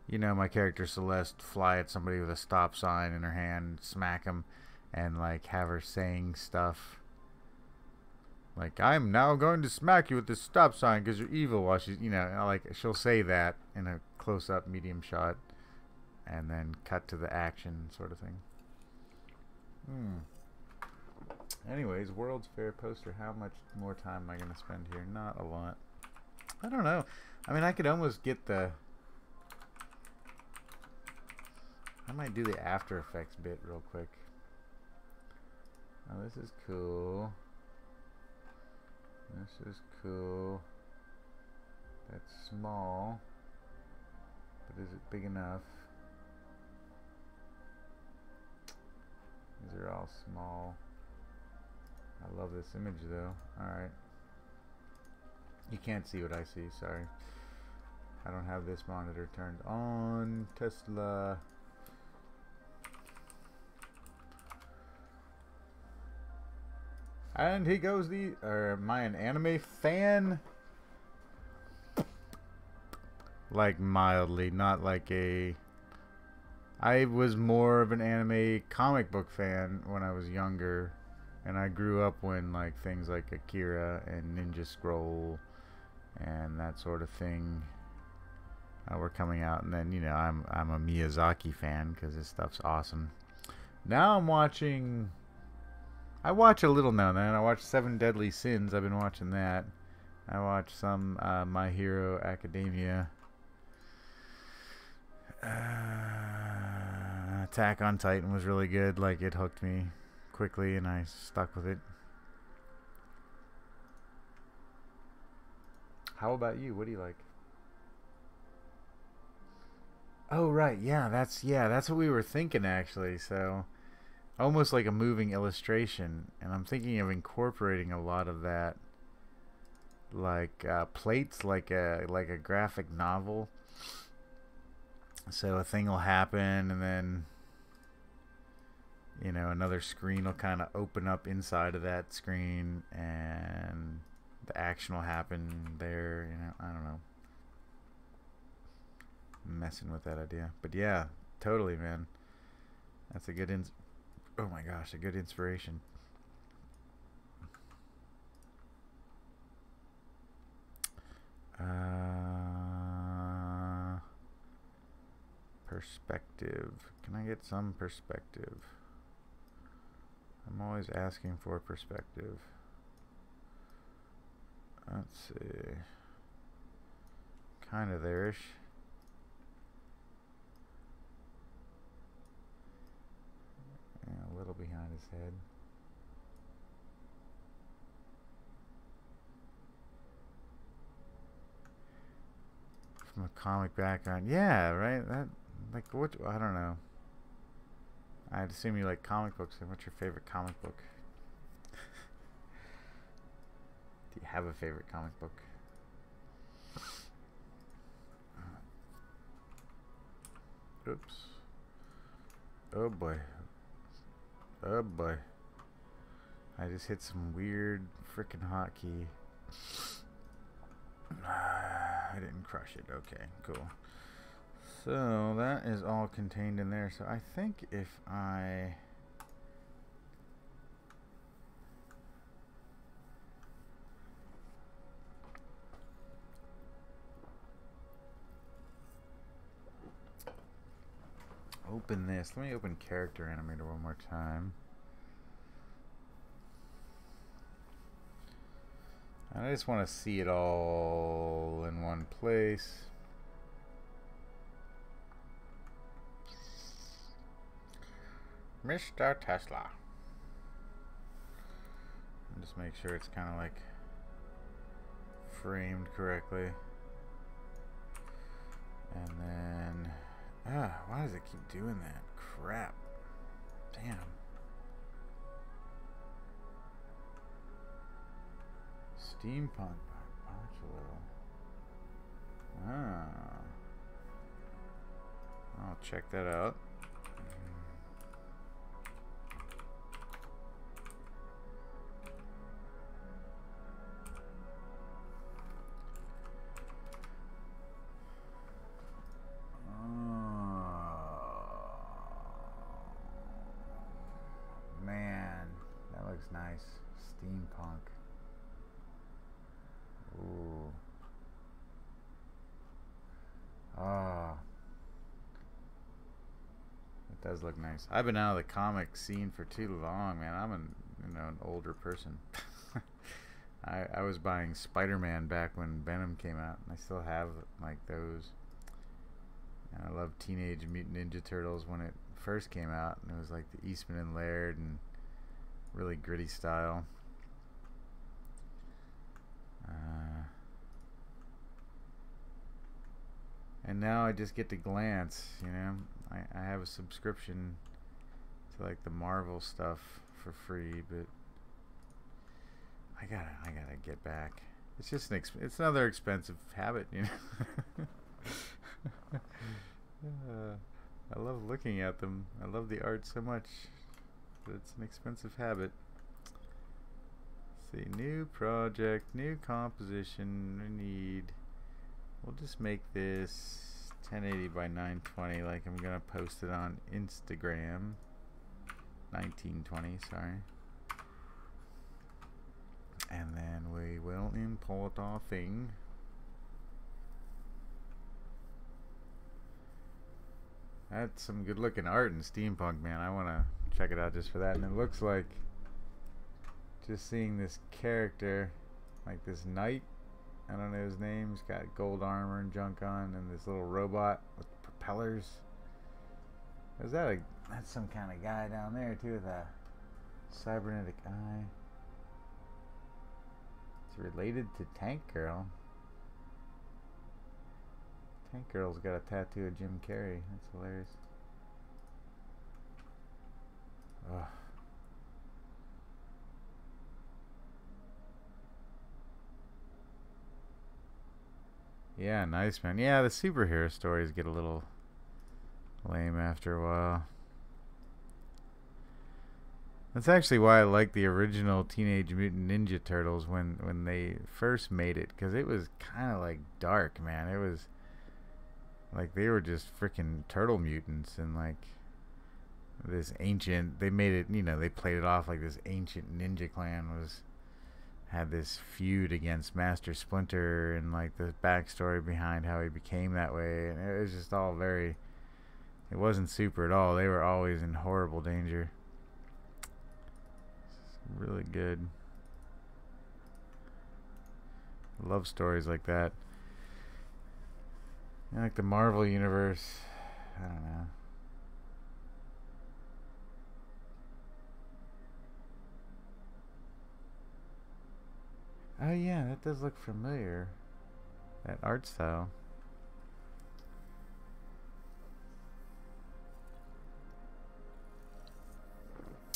you know, my character Celeste fly at somebody with a stop sign in her hand, smack him, and like have her saying stuff like, I'm now going to smack you with this stop sign because you're evil, while she's, you know, like, she'll say that in a close-up medium shot and then cut to the action sort of thing. Anyways, World's Fair poster. How much more time am I going to spend here? Not a lot. I don't know. I mean, I could almost get the I might do the After Effects bit real quick. Oh, this is cool. This is cool. That's small. But is it big enough? These are all small. I love this image though. Alright. You can't see what I see, sorry. I don't have this monitor turned on. Tesla. And he goes the... am I an anime fan? Like mildly, not like a... I was more of an anime comic book fan when I was younger. And I grew up when like things like Akira and Ninja Scroll and that sort of thing were coming out. And then, you know, I'm a Miyazaki fan because his stuff's awesome. Now I'm watching... I watch a little now and then. I watch Seven Deadly Sins. I've been watching that. I watch some My Hero Academia. Attack on Titan was really good. Like, it hooked me quickly and I stuck with it. How about you? What do you like? Oh, right. Yeah, that's what we were thinking actually. So, almost like a moving illustration, and I'm thinking of incorporating a lot of that, like plates, like a graphic novel. So a thing will happen, and then, you know, another screen will kind of open up inside of that screen, and the action will happen there. You know, I don't know. I'm messing with that idea, but yeah, totally, man. That's a good oh my gosh, a good inspiration. Perspective. Can I get some perspective? I'm always asking for perspective. Let's see. Kind of there-ish. A little behind his head. From a comic background. Yeah, right? That, like, what? I don't know. I'd assume you like comic books. And what's your favorite comic book? Do you have a favorite comic book? Oops. Oh boy. Oh boy. I just hit some weird frickin' hotkey. I didn't crush it. Okay, cool. So that is all contained in there. So I think if I... open this. Let me open Character Animator one more time. I just want to see it all in one place. Mr. Tesla. And just make sure it's kind of like framed correctly. And then... why does it keep doing that? Crap. Damn. Steampunk by Barcelona. I'll check that out. Man, that looks nice. Steampunk. Ooh. Ah. It does look nice. I've been out of the comic scene for too long, man. I'm an older person. I was buying Spider-Man back when Venom came out, and I still have like those. And I love Teenage Mutant Ninja Turtles when it first came out, and it was like the Eastman and Laird and really gritty style. And now I just get to glance, you know. I have a subscription to like the Marvel stuff for free, but I gotta get back. It's just it's another expensive habit, you know. I love looking at them. I love the art so much, but it's an expensive habit. Let's see, new project, new composition. We need. We'll just make this 1080 by 920, like I'm gonna post it on Instagram. 1920, sorry. And then we will import our thing. That's some good looking art in steampunk, man. I want to check it out just for that. And it looks like just seeing this character, like this knight, I don't know his name, he's got gold armor and junk on, and this little robot with propellers. That's some kind of guy down there too with a cybernetic eye. It's related to Tank Girl. Tank Girl's got a tattoo of Jim Carrey. That's hilarious. Ugh. Yeah, nice, man. Yeah, the superhero stories get a little lame after a while. That's actually why I like the original Teenage Mutant Ninja Turtles when they first made it, because it was kind of like dark, man. It was like they were just freaking turtle mutants, and like this ancient, they made it, you know, they played it off like this ancient ninja clan had this feud against Master Splinter, and like the backstory behind how he became that way, and it was just all very, it wasn't super at all. They were always in horrible danger. It's really good. I love stories like that. And like the Marvel universe, I don't know. Oh yeah, that does look familiar. That art style.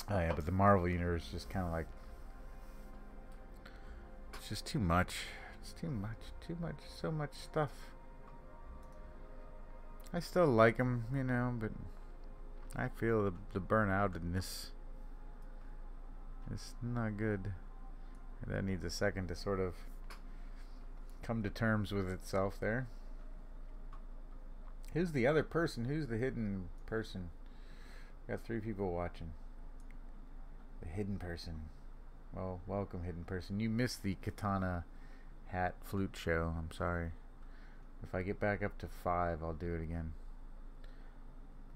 Oh yeah, but the Marvel universe is just kind of like, it's just too much. It's too much, so much stuff. I still like them, you know, but I feel the burnoutedness is not good. That needs a second to sort of come to terms with itself there. Who's the other person? Who's the hidden person? Got 3 people watching. The hidden person. Well, welcome, hidden person. You missed the Katana hat flute show. I'm sorry. If I get back up to 5, I'll do it again.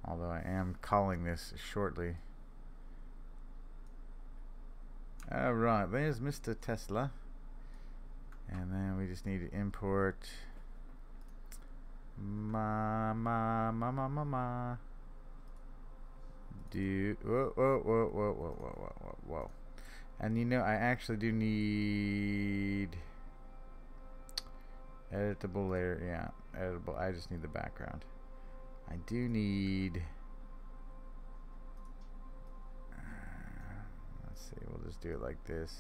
Although I am calling this shortly. Alright, there's Mr. Tesla. And then we just need to import whoa. And you know, I actually do need editable layer. Yeah, editable. I just need the background. I do need, let's see, we'll just do it like this.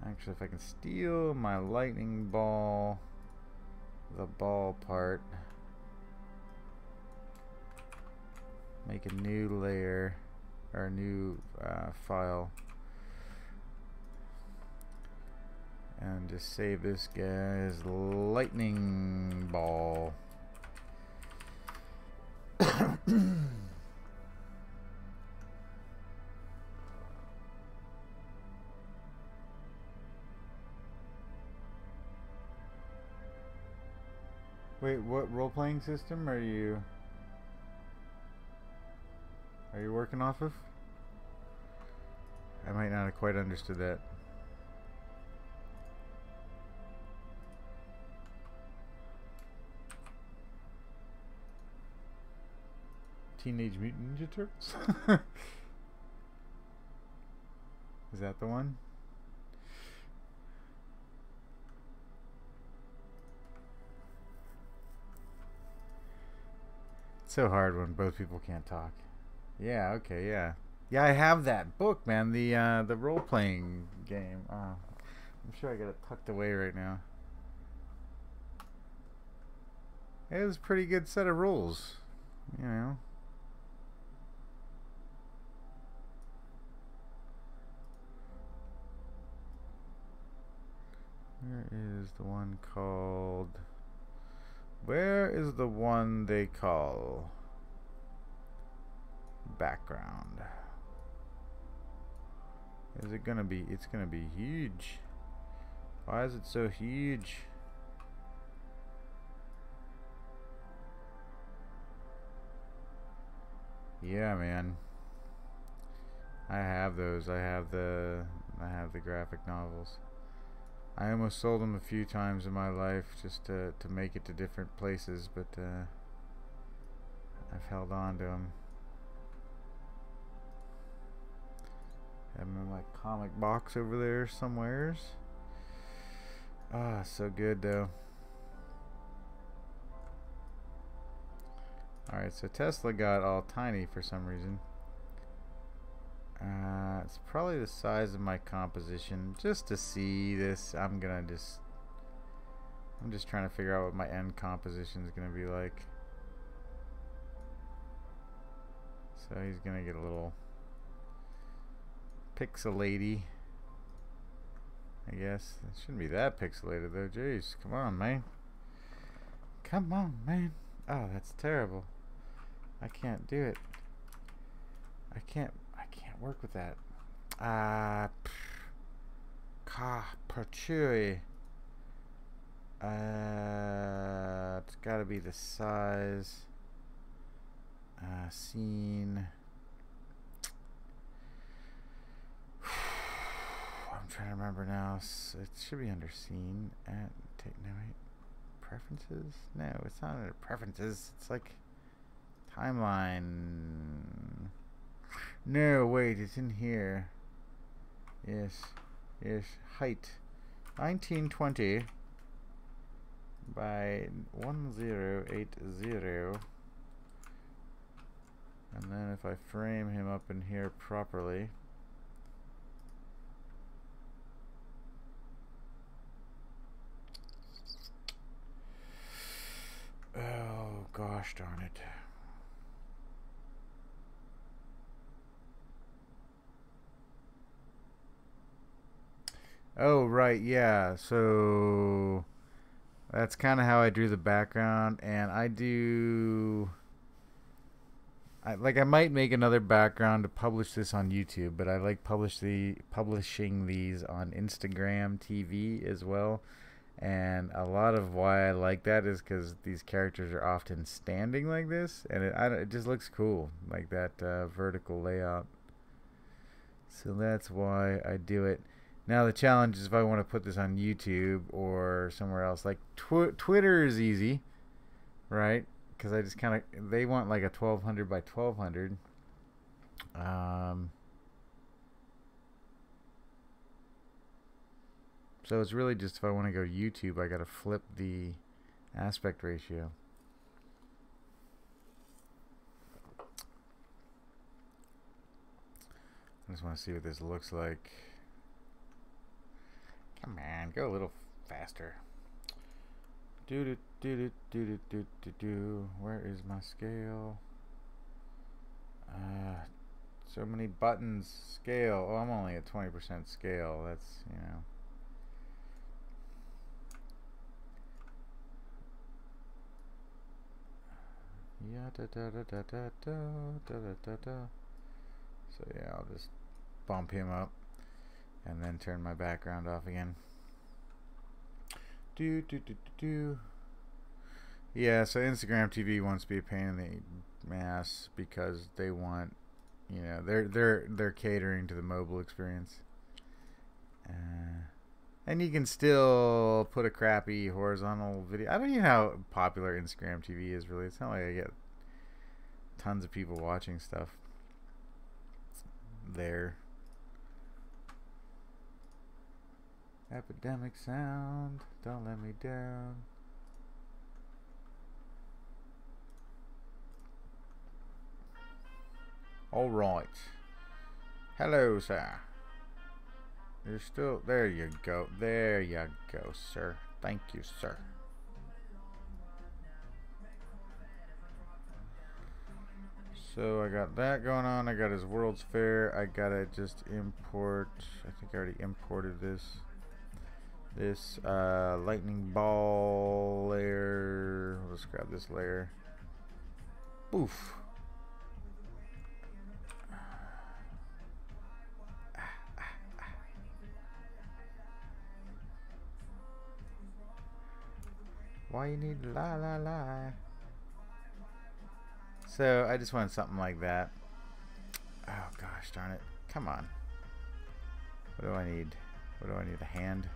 Actually, if I can steal my lightning ball, the ball part, make a new layer, or a new file, and just save this guy as lightning ball. Wait, what role-playing system are you working off of? I might not have quite understood that. Teenage Mutant Ninja Turtles? Is that the one? It's so hard when both people can't talk. Yeah, okay, yeah. Yeah, I have that book, man. The role-playing game. Oh, I'm sure I got it tucked away right now. It was a pretty good set of rules, you know. Where is the one called... Where is the one they call background? Is it gonna be... It's gonna be huge. Why is it so huge? Yeah, man. I have those. I have the graphic novels. I almost sold them a few times in my life just to make it to different places, but I've held on to them. Have them in my comic box over there somewheres. Ah, so good though. Alright, so Tesla got all tiny for some reason. It's probably the size of my composition. Just to see this, I'm just trying to figure out what my end composition is gonna be like. So he's gonna get a little pixelated, I guess. It shouldn't be that pixelated though. Jeez, come on, man. Come on, man. Oh, that's terrible. I can't do it. I can't work with that. Perchui. It's gotta be the size. Scene. I'm trying to remember now. So it should be under scene. No, wait. Preferences? No, it's not under preferences. It's like timeline. No, wait, it's in here. Yes, height. 1920 by 1080. And then if I frame him up in here properly. Oh, gosh darn it. Oh, right, yeah. So that's kind of how I drew the background, and I might make another background to publish this on YouTube, but I like publishing these on Instagram TV as well. And a lot of why I like that is because these characters are often standing like this, and it just looks cool, like that vertical layout. So that's why I do it. Now the challenge is if I want to put this on YouTube or somewhere else. Like Twitter is easy, right? Because I just kind of, they want like a 1200 by 1200. So it's really just if I want to go YouTube, I got to flip the aspect ratio. I just want to see what this looks like. Come on, go a little faster. Where is my scale? So many buttons. Scale. Oh, I'm only at 20% scale. That's, you know. Yeah, So yeah, I'll just bump him up and then turn my background off again. Yeah, so Instagram TV wants to be a pain in the ass because they want, you know, they're catering to the mobile experience. And you can still put a crappy horizontal video. I don't know how popular Instagram TV is really. It's not like I get tons of people watching stuff there. Epidemic sound, don't let me down. All right. Hello, sir. You're still there. You go. There you go, sir. Thank you, sir. So I got that going on. I got his World's Fair. I gotta just import. I think I already imported this. This lightning ball layer. Let's grab this layer. Oof. Why you need la la la? So I just want something like that. Oh gosh darn it. Come on. What do I need? What do I need? A hand?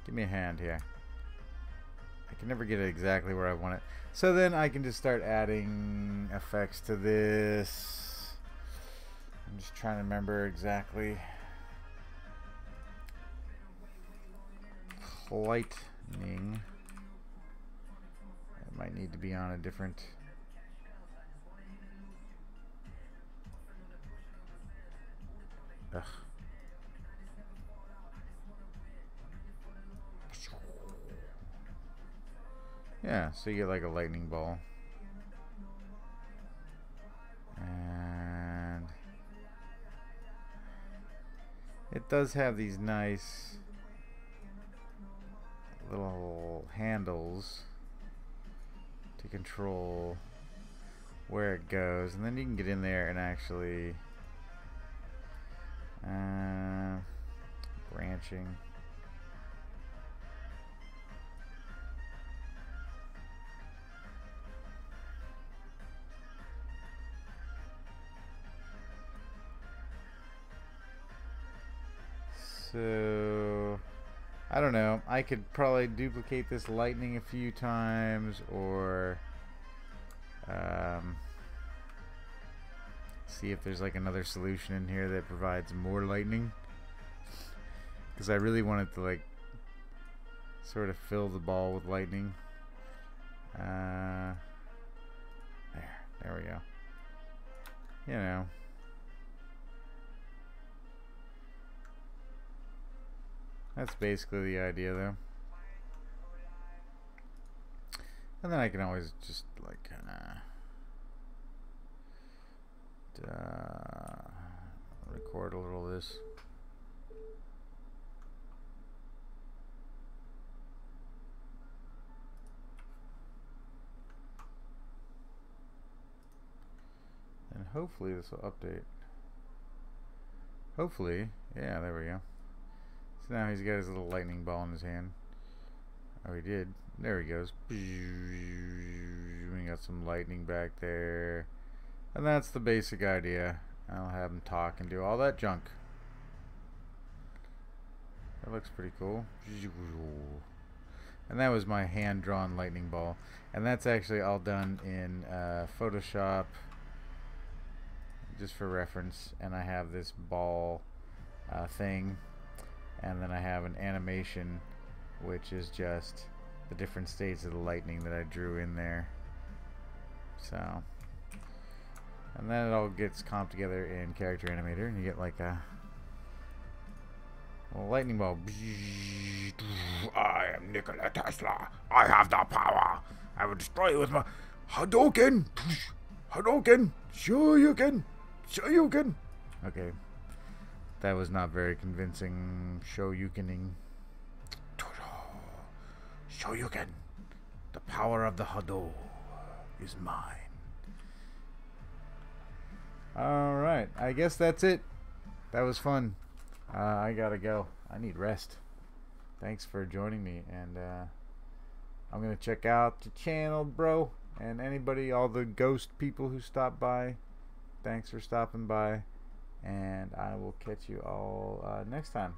Give me a hand here. I can never get it exactly where I want it. So then I can just start adding effects to this. I'm just trying to remember exactly. Lightning. It might need to be on a different. Ugh. Yeah, so you get like a lightning ball. And it does have these nice little handles to control where it goes, and then you can get in there and actually branching. So I don't know, I could probably duplicate this lightning a few times, or see if there's like another solution in here that provides more lightning, because I really want it to like sort of fill the ball with lightning. There we go. You know, that's basically the idea though. And then I can always just like record a little of this. And hopefully this will update. Hopefully, yeah, there we go. So now he's got his little lightning ball in his hand. Oh, he did. There he goes. We got some lightning back there. And that's the basic idea. I'll have him talk and do all that junk. That looks pretty cool. And that was my hand-drawn lightning ball. And that's actually all done in Photoshop, just for reference. And I have this ball thing. And then I have an animation, which is just the different states of the lightning that I drew in there. So, and then it all gets comped together in Character Animator, and you get like a lightning ball. I am Nikola Tesla. I have the power. I will destroy you with my Hadouken. Hadouken. Shoryuken. Shoryuken. Okay. That was not very convincing. Shoryukening. Shoryuken. The power of the Hadou is mine. Alright, I guess that's it. That was fun. I gotta go. I need rest. Thanks for joining me, and I'm gonna check out the channel, bro. And anybody, all the ghost people who stopped by, thanks for stopping by. And I will catch you all next time.